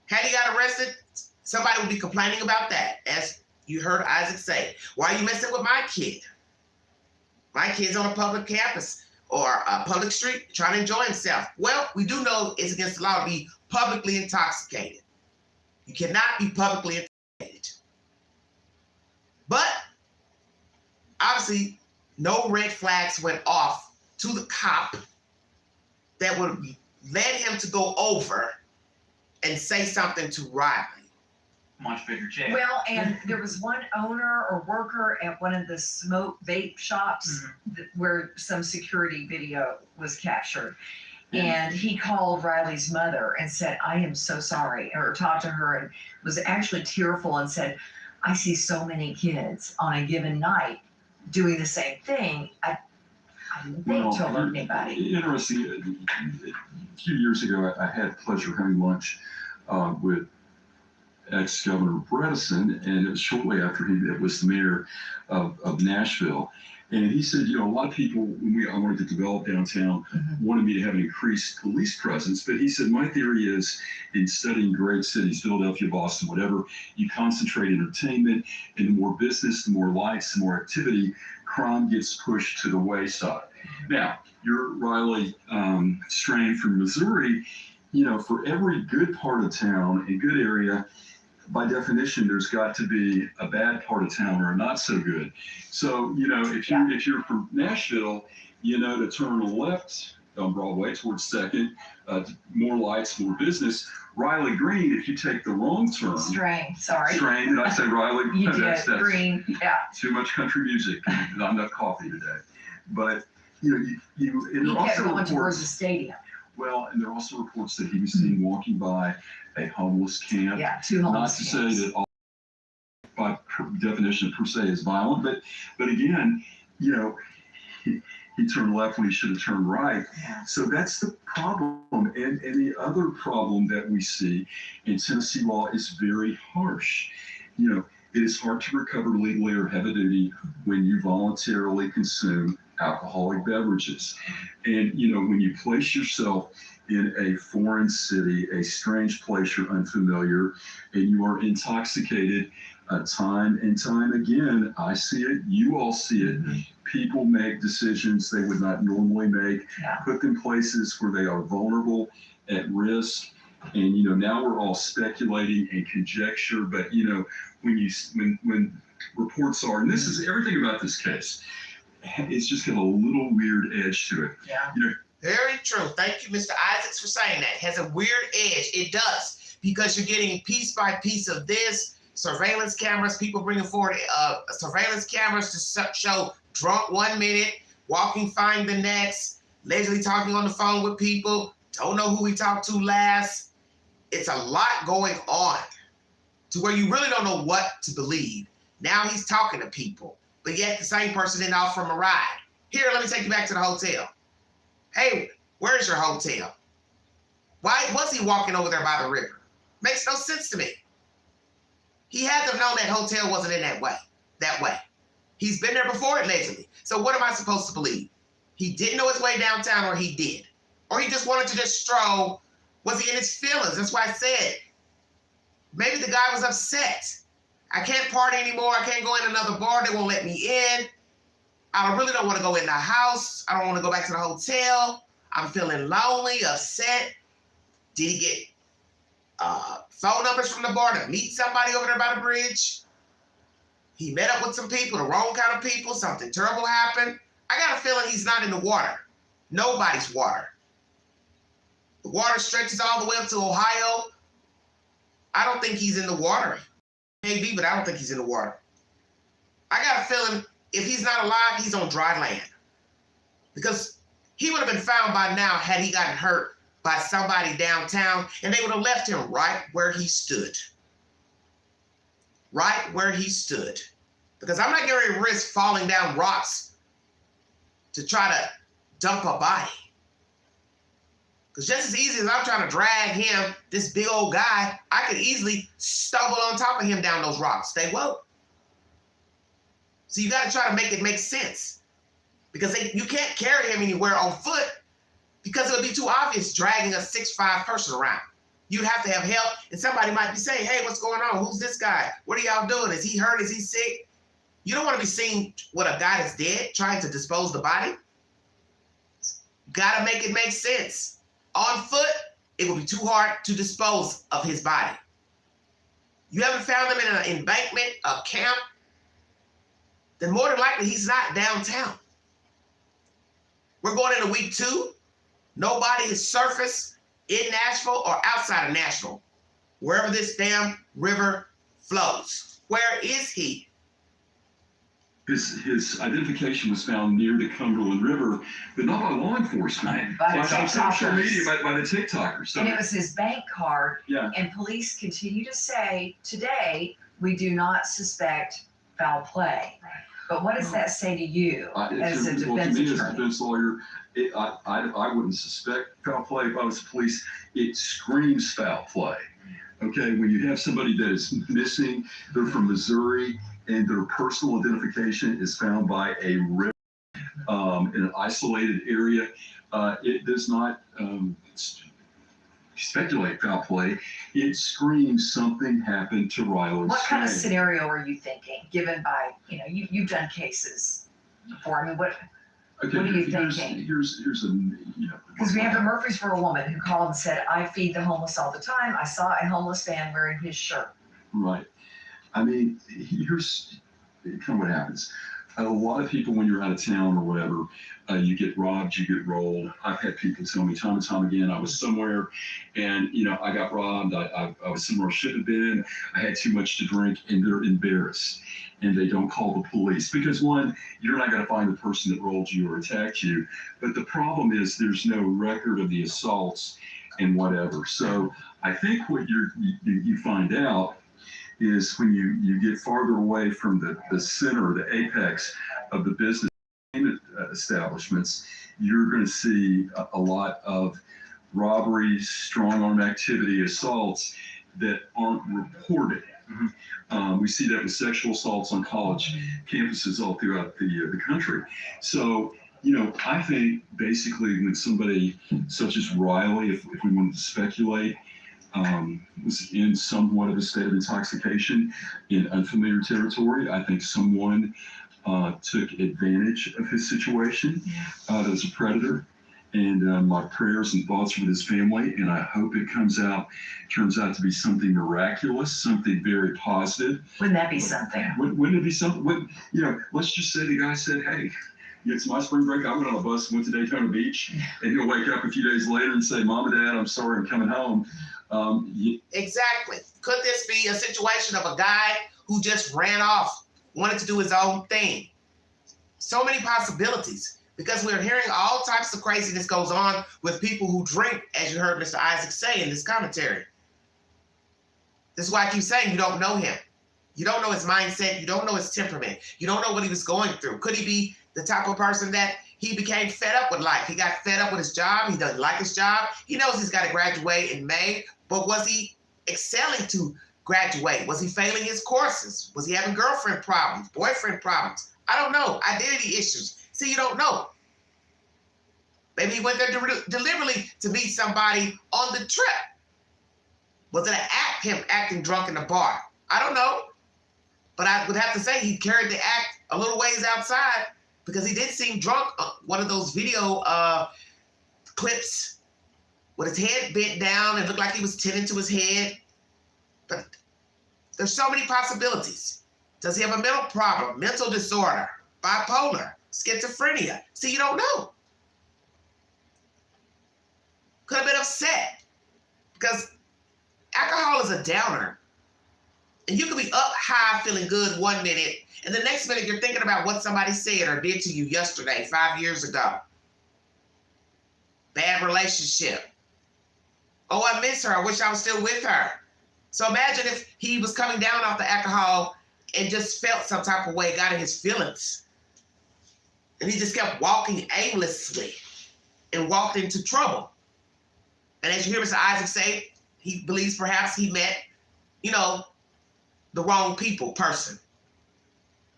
Had he got arrested, somebody would be complaining about that, as you heard Isaac say. Why are you messing with my kid? My kid's on a public campus or a public street trying to enjoy himself. Well, we do know it's against the law to be publicly intoxicated. You cannot be publicly intoxicated. But obviously, no red flags went off to the cop that would lead him to go over and say something to Riley. much bigger jail. Well, and there was one owner or worker at one of the smoke vape shops where some security video was captured. And he called Riley's mother and said, I am so sorry, or talked to her and was actually tearful and said, I see so many kids on a given night doing the same thing. I didn't think to alert anybody. Interesting. A few years ago, I had pleasure having lunch with ex-Governor Bredesen, and it was shortly after he was the mayor of Nashville. And he said, a lot of people, when I wanted to develop downtown, wanted me to have an increased police presence. But he said, my theory is in studying great cities, Philadelphia, Boston, whatever, you concentrate entertainment, and the more business, the more lights, the more activity, crime gets pushed to the wayside. Now, you're Riley Strain from Missouri. For every good part of town and good area, by definition, there's got to be a bad part of town or a not so good. So, if you're from Nashville, to turn left on Broadway towards Second, more lights, more business. Riley Green, if you take the wrong turn. Strain, sorry. Strain, did I say Riley? You No, did, Green, yeah. Too much country music, not enough coffee today. But, and He there are kept also going towards reports. the stadium. Well, and there are also reports that he was seen walking by a homeless camp. Yeah, 2 Not homeless to camps. say that all, by definition per se, is violent, but again, he turned left when he should have turned right. Yeah. So that's the problem. And the other problem that we see in Tennessee law is very harsh. It is hard to recover legally or heavy duty when you voluntarily consume alcoholic beverages. And, when you place yourself in a foreign city, a strange place you're unfamiliar, and you are intoxicated time and time again, I see it, you all see it. People make decisions they would not normally make, put them places where they are vulnerable, at risk. And, now we're all speculating and conjecture, but, when reports are, and this is everything about this case, it's just got a little weird edge to it. Yeah. Very true. Thank you, Mr. Isaacs, for saying that. It has a weird edge. It does, because you're getting piece by piece of this. Surveillance cameras, people bringing forward surveillance cameras to show drunk 1 minute, walking fine the next, allegedly talking on the phone with people, don't know who he talked to last. It's a lot going on to where you really don't know what to believe. Now he's talking to people, but yet the same person didn't offer him a ride. Here, let me take you back to the hotel. Hey, where's your hotel? Why was he walking over there by the river? Makes no sense to me. He had to have known that hotel wasn't in that way. He's been there before, allegedly. So what am I supposed to believe? He didn't know his way downtown, or he did. Or he just wanted to just stroll. Was he in his feelings? That's why I said, maybe the guy was upset. I can't party anymore. I can't go in another bar. They won't let me in. I really don't want to go in the house. I don't want to go back to the hotel. I'm feeling lonely, upset. Did he get phone numbers from the bar to meet somebody over there by the bridge? He met up with some people, the wrong kind of people. Something terrible happened. I got a feeling he's not in the water. Nobody's water. The water stretches all the way up to Ohio. I don't think he's in the water. Maybe, but I don't think he's in the water. I got a feeling if he's not alive, he's on dry land. Because he would have been found by now had he gotten hurt by somebody downtown, and they would have left him right where he stood. Right where he stood. Because I'm not going to risk falling down rocks to try to dump a body. Because just as easy as I'm trying to drag him, this big old guy, I could easily stumble on top of him down those rocks. They won't. So you got to try to make it make sense. Because you can't carry him anywhere on foot, because it would be too obvious dragging a 6'5" person around. You'd have to have help, and somebody might be saying, hey, what's going on? Who's this guy? What are y'all doing? Is he hurt? Is he sick? You don't want to be seen with a guy that's dead trying to dispose the body. Got to make it make sense. On foot, it will be too hard to dispose of his body. You haven't found him in an embankment, a camp, then more than likely he's not downtown. We're going into week 2. Nobody has surfaced in Nashville or outside of Nashville, wherever this damn river flows. Where is he? His identification was found near the Cumberland River, but not by law enforcement. By By social TikTokers. media, by the TikTokers. So, And it was his bank card. yeah. And police continue to say, today, we do not suspect foul play. But what does that say to you as a To defense me, as a attorney? defense lawyer, I wouldn't suspect foul play if I was the police. It screams foul play. Okay, when you have somebody that is missing, they're from Missouri, and their personal identification is found by a river in an isolated area, it does not speculate foul play. It screams something happened to Riley. What kind of Strain. scenario are you thinking, given by, you've done cases before? I mean, what Okay, are you here's thinking? Here's a Because we have the Murphys for a woman who called and said, I feed the homeless all the time. I saw a homeless man wearing his shirt. Right. I mean, here's kind of what happens. A lot of people, when you're out of town or whatever, you get robbed, you get rolled. I've had people tell me time and time again, I was somewhere and, I got robbed. I was somewhere I shouldn't have been. I had too much to drink, and they're embarrassed. And they don't call the police because, one, you're not going to find the person that rolled you or attacked you. But the problem is there's no record of the assaults and whatever. So I think what you find out is when you get farther away from the center, the apex of the business establishments, you're going to see a lot of robberies, strong arm activity, assaults that aren't reported. We see that with sexual assaults on college campuses all throughout the country. So, I think basically when somebody such as Riley, if we wanted to speculate, was in somewhat of a state of intoxication in unfamiliar territory, I think someone took advantage of his situation. That was a predator. And my prayers and thoughts with his family, and I hope it turns out to be something miraculous, something very positive. Wouldn't that be something? Wouldn't it be something? Let's just say the guy said, "Hey, it's my spring break. I went on a bus and went to Daytona Beach," and he'll wake up a few days later and say, "Mom and Dad, I'm sorry, I'm coming home." Exactly. Could this be a situation of a guy who just ran off, wanted to do his own thing? So many possibilities. Because we're hearing all types of craziness goes on with people who drink, as you heard Mr. Isaac say in this commentary. This is why I keep saying you don't know him. You don't know his mindset. You don't know his temperament. You don't know what he was going through. Could he be the type of person that he became fed up with life? He got fed up with his job. He doesn't like his job. He knows he's got to graduate in May, but was he excelling to graduate? Was he failing his courses? Was he having girlfriend problems, boyfriend problems? I don't know. Identity issues. See, you don't know. Maybe he went there deliberately to meet somebody on the trip. Was it an act, him acting drunk in the bar? I don't know. But I would have to say he carried the act a little ways outside because he did seem drunk. One of those video clips with his head bent down and looked like he was tending to his head. But there's so many possibilities. Does he have a mental problem, mental disorder, bipolar, schizophrenia? See, you don't know. Could have been upset because alcohol is a downer. And you could be up high feeling good one minute, and the next minute you're thinking about what somebody said or did to you yesterday, 5 years ago. Bad relationship. Oh, I miss her. I wish I was still with her. So imagine if he was coming down off the alcohol and just felt some type of way, got in his feelings. And he just kept walking aimlessly and walked into trouble. And as you hear Mr. Isaac say, he believes perhaps he met, the wrong person.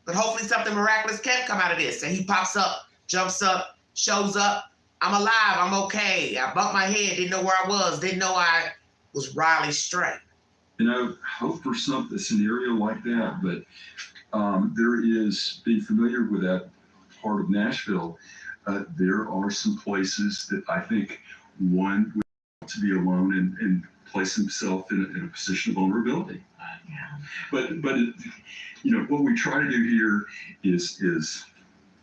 But hopefully something miraculous can come out of this. And he pops up, jumps up, shows up. I'm alive, I'm okay. I bumped my head, didn't know where I was, didn't know I was Riley Strain. Hope for a scenario like that, but there is, being familiar with that part of Nashville, there are some places that I think one would want to be alone and place himself in a position of vulnerability. But what we try to do here is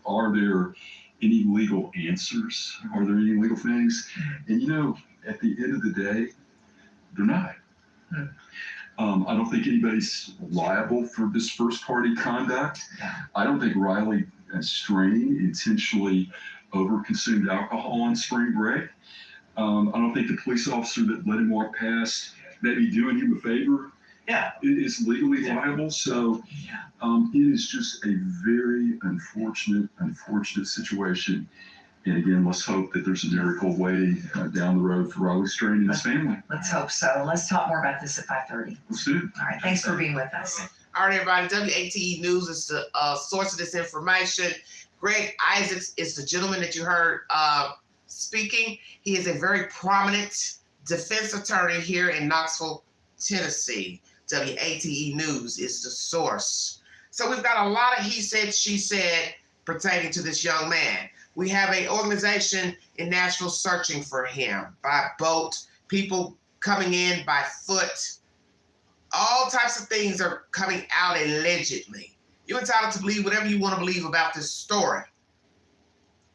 are there any legal answers? Are there any legal things? And at the end of the day, they're not. I don't think anybody's liable for this first-party conduct. I don't think Riley and Strain intentionally overconsumed alcohol on spring break. I don't think the police officer that let him walk past, maybe doing him a favor, is legally liable. So it is just a very unfortunate situation. And again, let's hope that there's a miracle waiting down the road for Riley Strain and his family. Let's hope so. Let's talk more about this at 5:30. Let's do it. All right. Thanks for being with us. All right, everybody. WATE News is the source of this information. Greg Isaacs is the gentleman that you heard speaking. He is a very prominent defense attorney here in Knoxville, Tennessee. WATE News is the source. So we've got a lot of he said, she said pertaining to this young man. We have an organization in Nashville searching for him by boat, people coming in by foot. All types of things are coming out allegedly. You're entitled to believe whatever you want to believe about this story.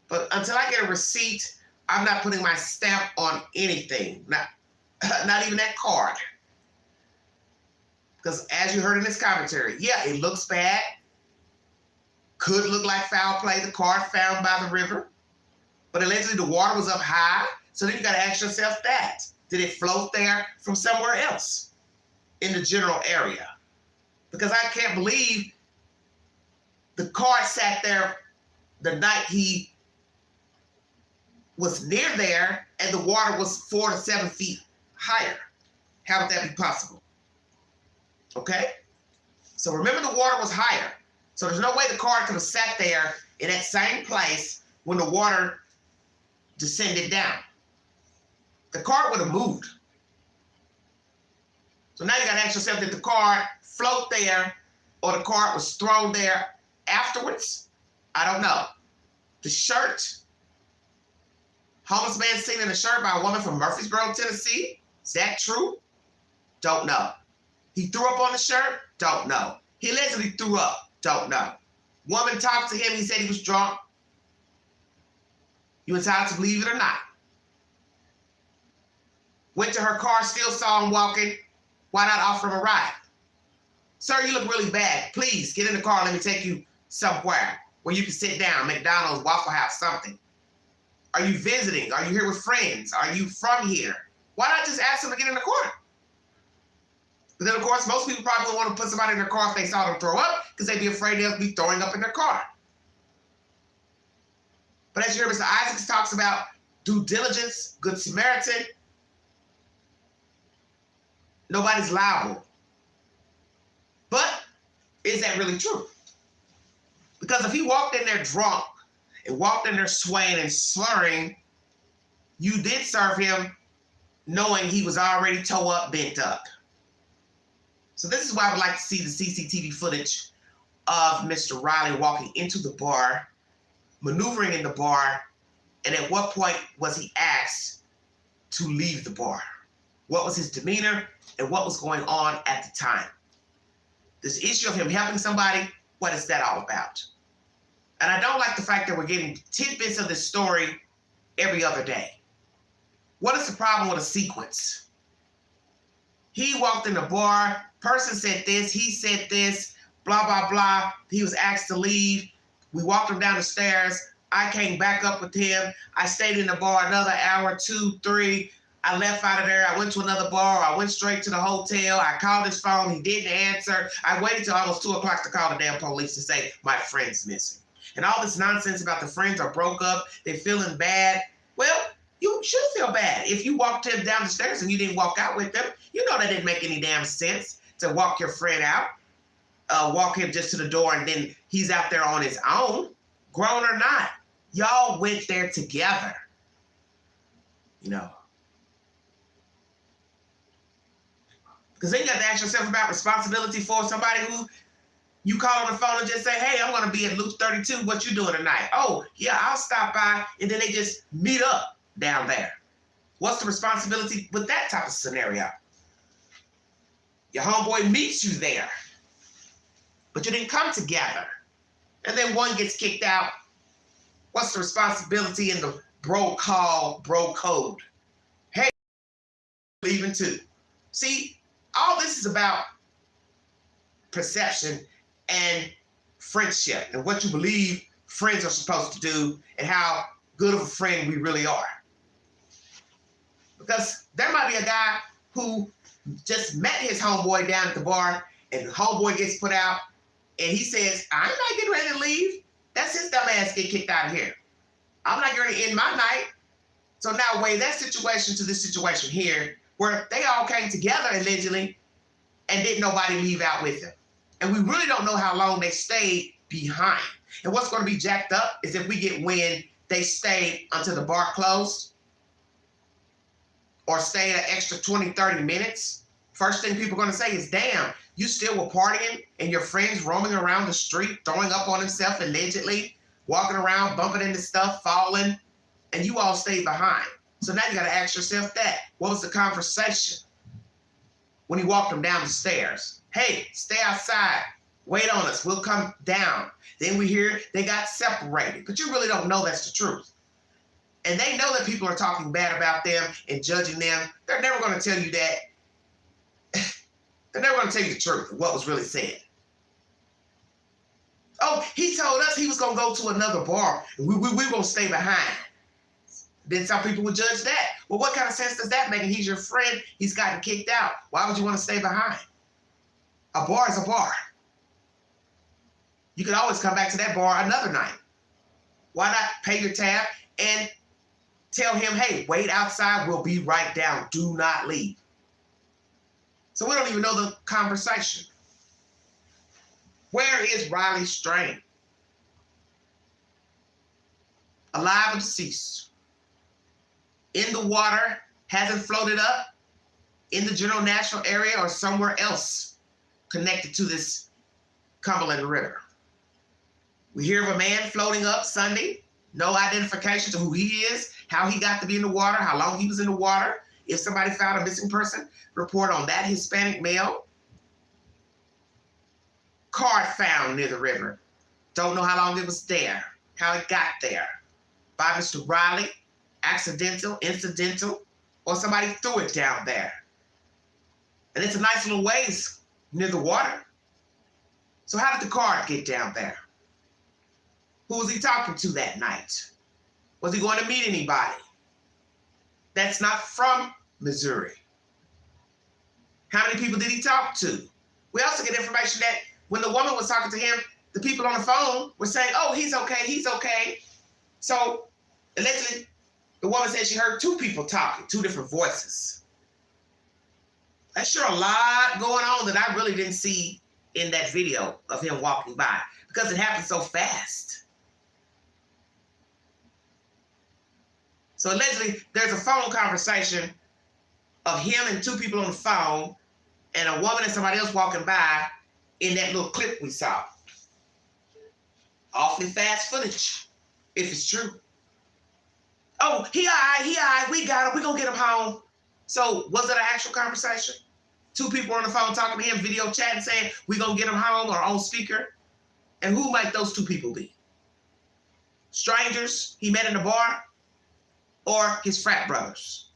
But until I get a receipt, I'm not putting my stamp on anything, not even that card. Because as you heard in this commentary, yeah, it looks bad. Could look like foul play, the card found by the river. But allegedly the water was up high. So then you got to ask yourself that. Did it float there from somewhere else in the general area? Because I can't believe the card sat there the night he was near there and the water was 4 to 7 feet higher. How would that be possible? Okay? So remember the water was higher. So there's no way the card could have sat there in that same place when the water descended down. The card would have moved. So now you got to ask yourself, did the card float there or the card was thrown there afterwards? I don't know. The shirt, homeless man seen in a shirt by a woman from Murfreesboro, Tennessee. Is that true? Don't know. He threw up on the shirt? Don't know. He allegedly threw up. Don't know. Woman talked to him. He said he was drunk. You entitled to believe it or not. Went to her car, still saw him walking. Why not offer him a ride? Sir, you look really bad. Please get in the car. Let me take you somewhere where you can sit down. McDonald's, Waffle House, something. Are you visiting? Are you here with friends? Are you from here? Why not just ask him to get in the car? But then, of course, most people probably wouldn't want to put somebody in their car if they saw them throw up because they'd be afraid they'll be throwing up in their car. But as you hear Mr. Isaacs talks about due diligence, Good Samaritan, nobody's liable. But is that really true? Because if he walked in there drunk and walked in there swaying and slurring, you did serve him knowing he was already toe up, bent up. So this is why I would like to see the CCTV footage of Mr. Riley walking into the bar, maneuvering in the bar, and at what point was he asked to leave the bar? What was his demeanor and what was going on at the time? This issue of him helping somebody, what is that all about? And I don't like the fact that we're getting tidbits of this story every other day. What is the problem with a sequence? He walked in the bar, person said this, he said this, blah, blah, blah. He was asked to leave. We walked him down the stairs. I came back up with him. I stayed in the bar another hour, 2, 3. I left out of there. I went to another bar. I went straight to the hotel. I called his phone. He didn't answer. I waited till almost 2 o'clock to call the damn police to say my friend's missing. And all this nonsense about the friends are broke up, they're feeling bad. Well, you should feel bad. If you walked him down the stairs and you didn't walk out with them, you know that didn't make any damn sense to walk your friend out, walk him just to the door and then he's out there on his own, grown or not. Y'all went there together, you know. Because then you got to ask yourself about responsibility for somebody who you call on the phone and just say, hey, I'm going to be at Loop 32. What you doing tonight? Oh, yeah, I'll stop by. And then they just meet up down there. What's the responsibility with that type of scenario? Your homeboy meets you there, but you didn't come together. And then one gets kicked out. What's the responsibility in the bro call, bro code? Hey, leaving too. See, all this is about perception and friendship and what you believe friends are supposed to do and how good of a friend we really are. Because there might be a guy who just met his homeboy down at the bar and the homeboy gets put out and he says, I'm not getting ready to leave. That's his dumb ass get kicked out of here. I'm not going to end my night. So now weigh that situation to this situation here where they all came together allegedly and didn't nobody leave out with them. And we really don't know how long they stayed behind. And what's going to be jacked up is if we get wind they stayed until the bar closed or stayed an extra 20, 30 minutes. First thing people are going to say is, damn, you still were partying and your friends roaming around the street, throwing up on himself allegedly, walking around, bumping into stuff, falling, and you all stayed behind. So now you got to ask yourself that. What was the conversation when he walked them down the stairs? Hey, stay outside. Wait on us. We'll come down. Then we hear they got separated. But you really don't know that's the truth. And they know that people are talking bad about them and judging them. They're never going to tell you that. They're never going to tell you the truth of what was really said. Oh, he told us he was going to go to another bar. We're going to stay behind. Then some people would judge that. Well, what kind of sense does that make? And he's your friend. He's gotten kicked out. Why would you want to stay behind? A bar is a bar. You can always come back to that bar another night. Why not pay your tab and tell him, hey, wait outside. We'll be right down. Do not leave. So we don't even know the conversation. Where is Riley Strain? Alive or deceased? In the water, hasn't floated up in the general national area or somewhere else connected to this Cumberland River. We hear of a man floating up Sunday, no identification to who he is, how he got to be in the water, how long he was in the water. If somebody found a missing person, report on that Hispanic male. Card found near the river. Don't know how long it was there, how it got there. By Mr. Riley, accidental, incidental, or somebody threw it down there. And it's a nice little ways near the water. So how did the card get down there? Who was he talking to that night? Was he going to meet anybody that's not from Missouri? How many people did he talk to? We also get information that when the woman was talking to him, the people on the phone were saying, oh, he's okay, he's okay. So allegedly, the woman said she heard two people talking, two different voices. That's sure a lot going on that I really didn't see in that video of him walking by because it happened so fast. So allegedly, there's a phone conversation of him and two people on the phone and a woman and somebody else walking by in that little clip we saw. Awfully fast footage, if it's true. Oh, he all right, we got him, we gonna get him home. So was it an actual conversation? Two people on the phone talking to him, video chatting, saying, we gonna get him home, or on speaker? And who might those two people be? Strangers he met in the bar? Or his frat brothers?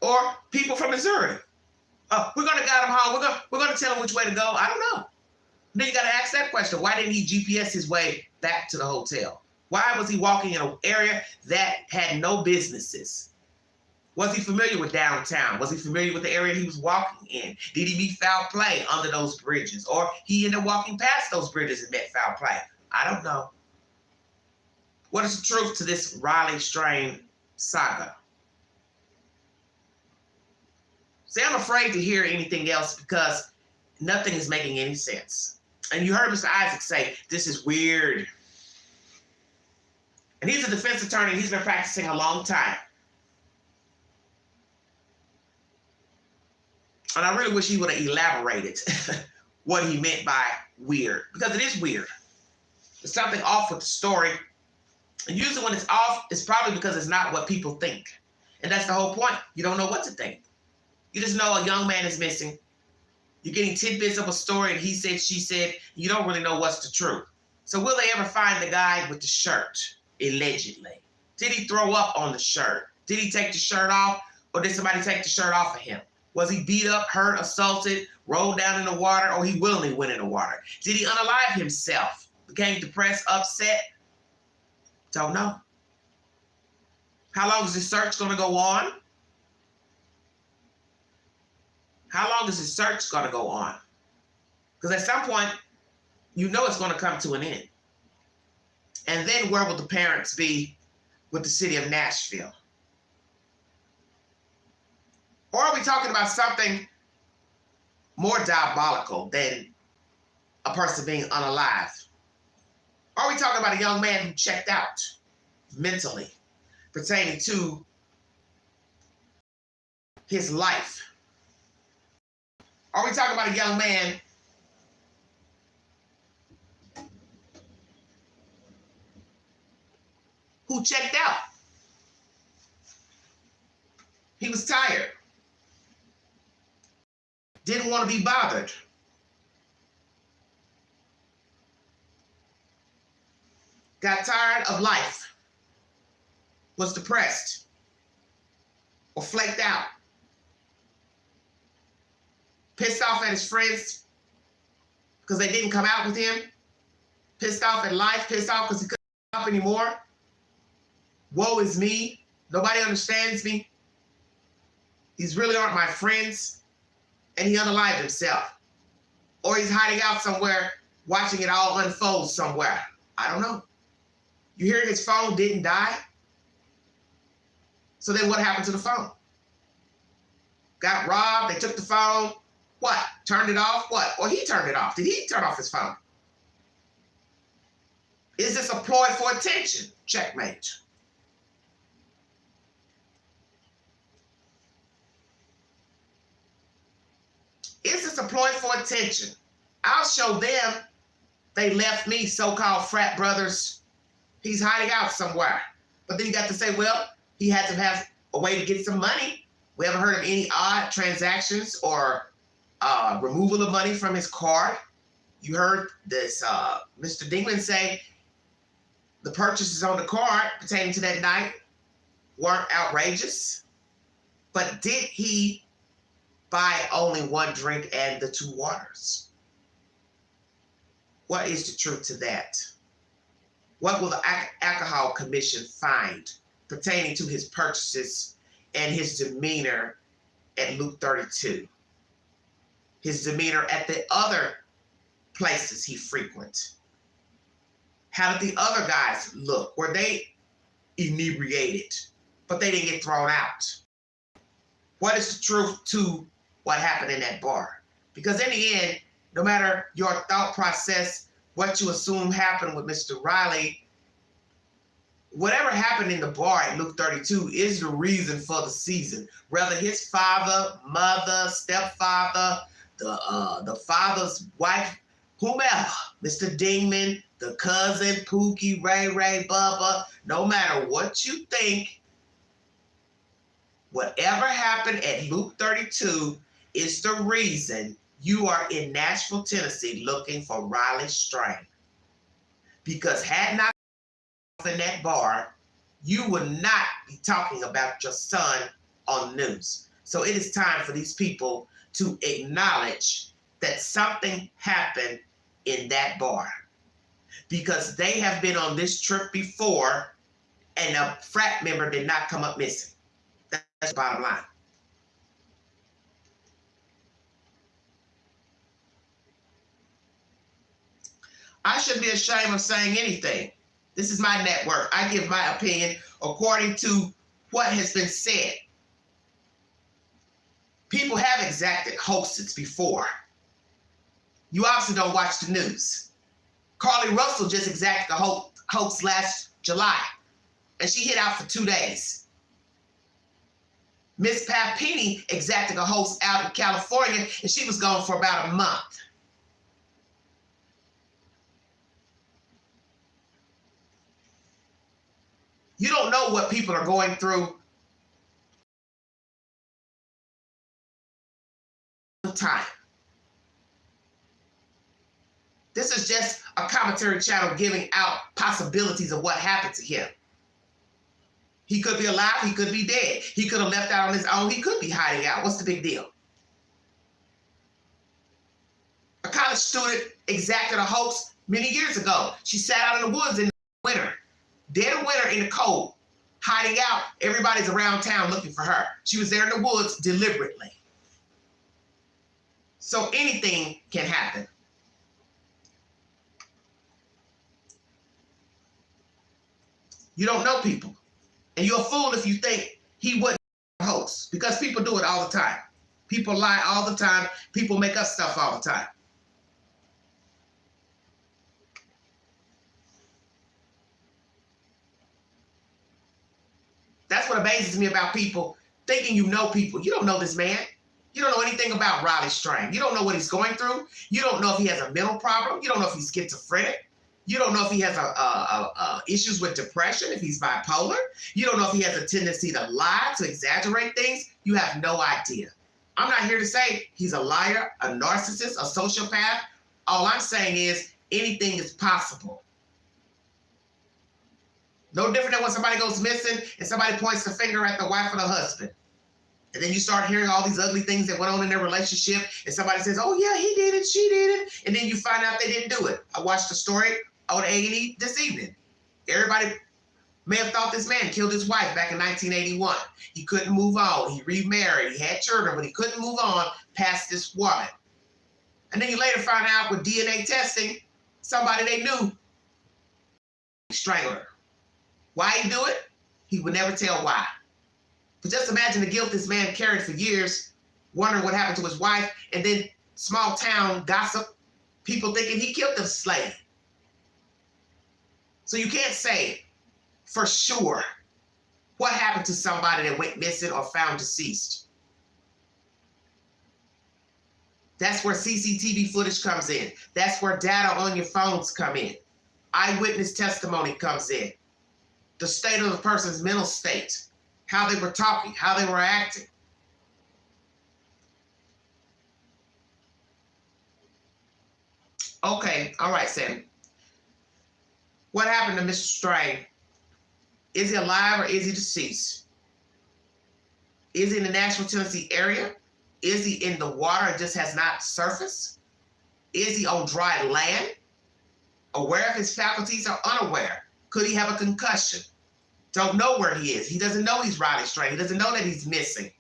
Or people from Missouri? Oh, we're gonna get him home, we're gonna tell him which way to go. I don't know. Then you gotta ask that question. Why didn't he GPS his way back to the hotel? Why was he walking in an area that had no businesses? Was he familiar with downtown? Was he familiar with the area he was walking in? Did he meet foul play under those bridges? Or he ended up walking past those bridges and met foul play? I don't know. What is the truth to this Riley Strain saga? See, I'm afraid to hear anything else because nothing is making any sense. And you heard Mr. Isaac say, this is weird. And he's a defense attorney. He's been practicing a long time. And I really wish he would have elaborated what he meant by weird, because it is weird. There's something off with the story. And usually when it's off, it's probably because it's not what people think. And that's the whole point. You don't know what to think. You just know a young man is missing. You're getting tidbits of a story and he said, she said, you don't really know what's the truth. So will they ever find the guy with the shirt, allegedly? Did he throw up on the shirt? Did he take the shirt off, or did somebody take the shirt off of him? Was he beat up, hurt, assaulted, rolled down in the water, or he willingly went in the water? Did he unalive himself? Became depressed, upset? Don't know. How long is this search going to go on? How long is this search going to go on? Because at some point, you know it's going to come to an end. And then where will the parents be with the city of Nashville? Or are we talking about something more diabolical than a person being unalive? Are we talking about a young man who checked out mentally pertaining to his life? Are we talking about a young man who checked out? He was tired. Didn't want to be bothered. Got tired of life. Was depressed. Or flaked out. Pissed off at his friends because they didn't come out with him. Pissed off at life. Pissed off because he couldn't come up anymore. Woe is me. Nobody understands me. These really aren't my friends. And he unalived himself. Or he's hiding out somewhere, watching it all unfold somewhere. I don't know. You hear his phone didn't die? So then what happened to the phone? Got robbed, they took the phone. What? Turned it off? What? Or he turned it off. Did he turn off his phone? Is this a ploy for attention? Checkmate. Is this a ploy for attention? I'll show them they left me, so-called frat brothers. He's hiding out somewhere. But then you got to say, well, he had to have a way to get some money. We haven't heard of any odd transactions or removal of money from his card. You heard this Mr. Dingman say the purchases on the card pertaining to that night weren't outrageous. But did he buy only one drink and the 2 waters? What is the truth to that? What will the Alcohol Commission find pertaining to his purchases and his demeanor at Luke 32? His demeanor at the other places he frequents? How did the other guys look? Were they inebriated, but they didn't get thrown out? What is the truth to what happened in that bar? Because in the end, no matter your thought process, what you assume happened with Mr. Riley, whatever happened in the bar at Luke 32 is the reason for the season. Whether his father, mother, stepfather, the father's wife, whomever, Mr. Dingman, the cousin, Pookie, Ray, Bubba, no matter what you think, whatever happened at Luke 32 is the reason you are in Nashville, Tennessee looking for Riley Strain. Because had not been in that bar, you would not be talking about your son on the news. So it is time for these people to acknowledge that something happened in that bar. Because they have been on this trip before and a frat member did not come up missing. That's the bottom line. I shouldn't be ashamed of saying anything. This is my network. I give my opinion according to what has been said. People have exacted hoaxes before. You obviously don't watch the news. Carly Russell just exacted a hoax last July, and she hit out for 2 days. Miss Papini exacted a hoax out in California, and she was gone for about a month. You don't know what people are going through time. This is just a commentary channel giving out possibilities of what happened to him. He could be alive, he could be dead. He could have left out on his own, he could be hiding out. What's the big deal? college student exacted a hoax many years ago. She sat out in the woods in the winter, dead of winter in the cold, hiding out. Everybody's around town looking for her. She was there in the woods deliberately. So anything can happen. You don't know people. And you're a fool if you think he wouldn't hoax, because people do it all the time. People lie all the time. People make up stuff all the time. That's what amazes me about people thinking you know people. You don't know this man. You don't know anything about Riley Strang. You don't know what he's going through. You don't know if he has a mental problem. You don't know if he's schizophrenic. You don't know if he has issues with depression, if he's bipolar. You don't know if he has a tendency to lie, to exaggerate things. You have no idea. I'm not here to say he's a liar, a narcissist, a sociopath. All I'm saying is anything is possible. No different than when somebody goes missing and somebody points the finger at the wife or the husband. And then you start hearing all these ugly things that went on in their relationship, and somebody says, oh yeah, he did it, she did it, and then you find out they didn't do it. I watched a story on A&E this evening. Everybody may have thought this man killed his wife back in 1981. He couldn't move on. He remarried. He had children, but he couldn't move on past this woman. And then you later find out with DNA testing, somebody they knew strangled her. Why he do it? He would never tell why. But just imagine the guilt this man carried for years, wondering what happened to his wife, and then small town gossip, people thinking he killed the slave. So you can't say for sure what happened to somebody that went missing or found deceased. That's where CCTV footage comes in. That's where data on your phones come in. Eyewitness testimony comes in. The state of the person's mental state, how they were talking, how they were acting. Okay, all right, Sam. What happened to Mr. Strang? Is he alive or is he deceased? Is he in the Nashville, Tennessee area? Is he in the water and just has not surfaced? Is he on dry land? Aware of his faculties or unaware? Could he have a concussion? Don't know where he is. He doesn't know he's Riley Strang. He doesn't know that he's missing.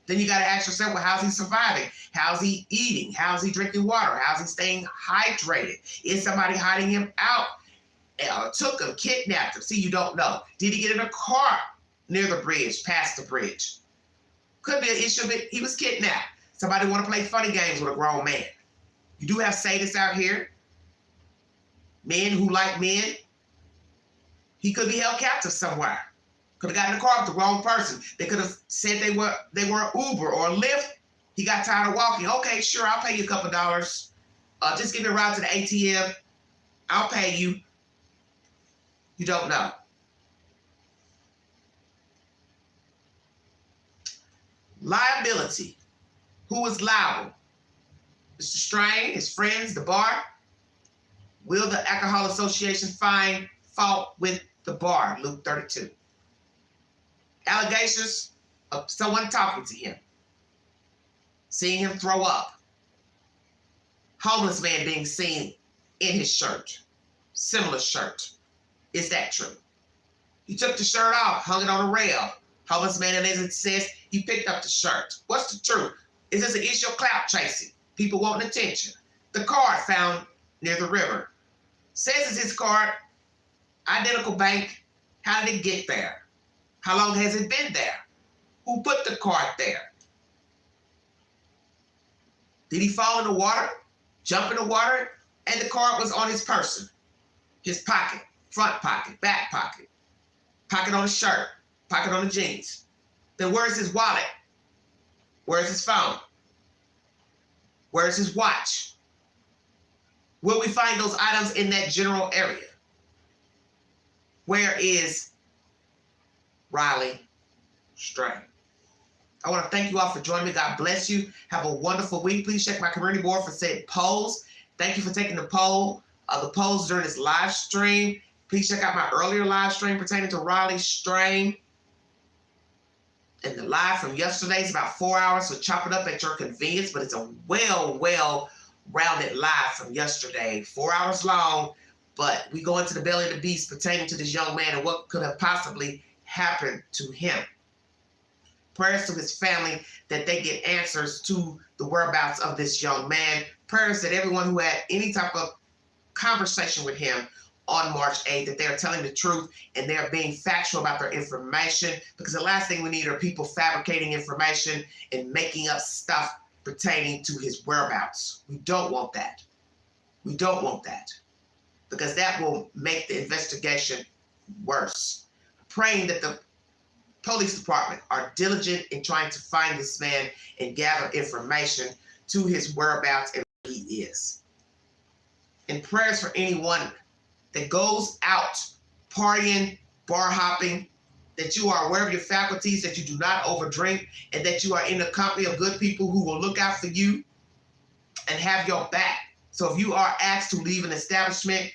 Then you got to ask yourself, well, how's he surviving? How's he eating? How's he drinking water? How's he staying hydrated? Is somebody hiding him out? Took him, kidnapped him? See, you don't know. Did he get in a car near the bridge, past the bridge? Could be an issue of it. He was kidnapped. Somebody want to play funny games with a grown man. You do have sadists out here. Men who like men. He could be held captive somewhere. Could have gotten in the car with the wrong person. They could have said they were Uber or Lyft. He got tired of walking. Okay, sure, I'll pay you a couple dollars. Just give me a ride to the ATM. I'll pay you. You don't know. Liability. Who is liable? Mr. Strang, his friends, the bar? Will the Alcohol Association find fault with the bar? Luke 32. Allegations of someone talking to him, seeing him throw up. Homeless man being seen in his shirt, similar shirt. Is that true? He took the shirt off, hung it on a rail. Homeless man, and as it says, he picked up the shirt. What's the truth? Is this an issue of clout chasing? People wanting attention. The card found near the river. Says it's his card. Identical bank. How did it get there? How long has it been there? Who put the card there? Did he fall in the water? Jump in the water? And the card was on his person. His pocket. Front pocket. Back pocket. Pocket on his shirt. Pocket on the jeans. Then where's his wallet? Where's his phone? Where's his watch? Will we find those items in that general area? Where is Riley Strang? I want to thank you all for joining me. God bless you. Have a wonderful week. Please check my community board for said polls. Thank you for taking the polls during this live stream. Please check out my earlier live stream pertaining to Riley Strang. And the live from yesterday is about 4 hours, so chop it up at your convenience, but it's a well rounded live from yesterday, 4 hours long, but we go into the belly of the beast pertaining to this young man and what could have possibly happened to him. Prayers to his family that they get answers to the whereabouts of this young man. Prayers that everyone who had any type of conversation with him on March 8th, that they are telling the truth and they are being factual about their information, because the last thing we need are people fabricating information and making up stuff pertaining to his whereabouts. We don't want that. We don't want that, because that will make the investigation worse. Praying that the police department are diligent in trying to find this man and gather information to his whereabouts and where he is. And prayers for anyone that goes out partying, bar hopping, that you are aware of your faculties, that you do not overdrink, and that you are in the company of good people who will look out for you and have your back. So if you are asked to leave an establishment,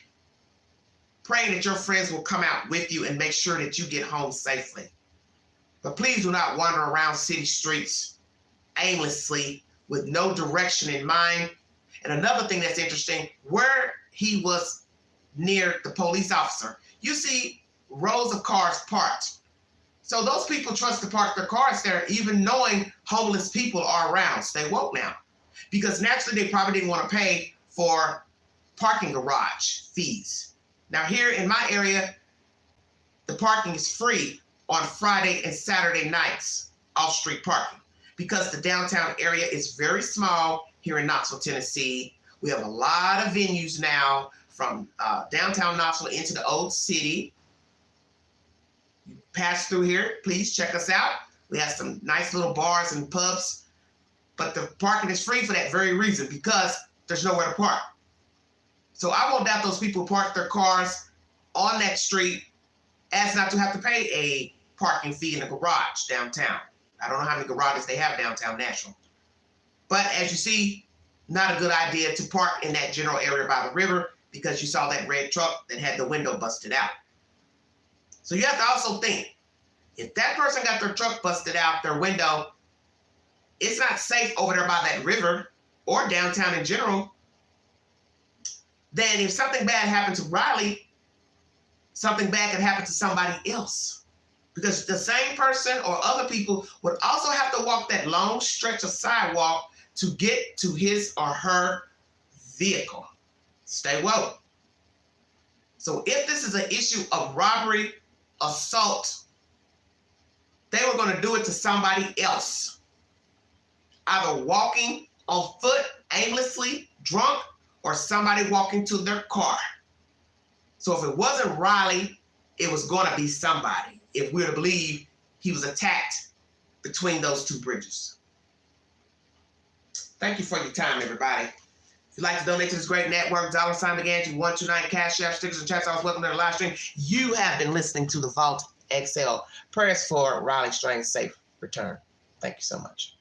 pray that your friends will come out with you and make sure that you get home safely. But please do not wander around city streets aimlessly with no direction in mind. And another thing that's interesting, where he was near the police officer, you see rows of cars parked. So those people trust to park their cars there, even knowing homeless people are around. Stay woke now. Because naturally, they probably didn't want to pay for parking garage fees. Now here in my area, the parking is free on Friday and Saturday nights, off-street parking, because the downtown area is very small here in Knoxville, Tennessee. We have a lot of venues now from downtown Knoxville into the old city. You pass through here, please check us out. We have some nice little bars and pubs, but the parking is free for that very reason, because there's nowhere to park. So I won't doubt those people park their cars on that street as not to have to pay a parking fee in a garage downtown. I don't know how many garages they have downtown Nashville. But as you see, not a good idea to park in that general area by the river, because you saw that red truck that had the window busted out. So you have to also think, if that person got their truck busted out, their window, it's not safe over there by that river or downtown in general. Then if something bad happened to Riley, something bad could happen to somebody else. Because the same person or other people would also have to walk that long stretch of sidewalk to get to his or her vehicle. Stay woke. So if this is an issue of robbery, assault, they were going to do it to somebody else. Either walking on foot, aimlessly, drunk, or somebody walking to their car. So if it wasn't Riley, it was going to be somebody, if we're to believe he was attacked between those two bridges. Thank you for your time, everybody. If you'd like to donate to this great network, $@McGanty129 Cash App, stickers and chats, always welcome to the live stream. You have been listening to the Vault XL. Prayers for Riley Strain's safe return. Thank you so much.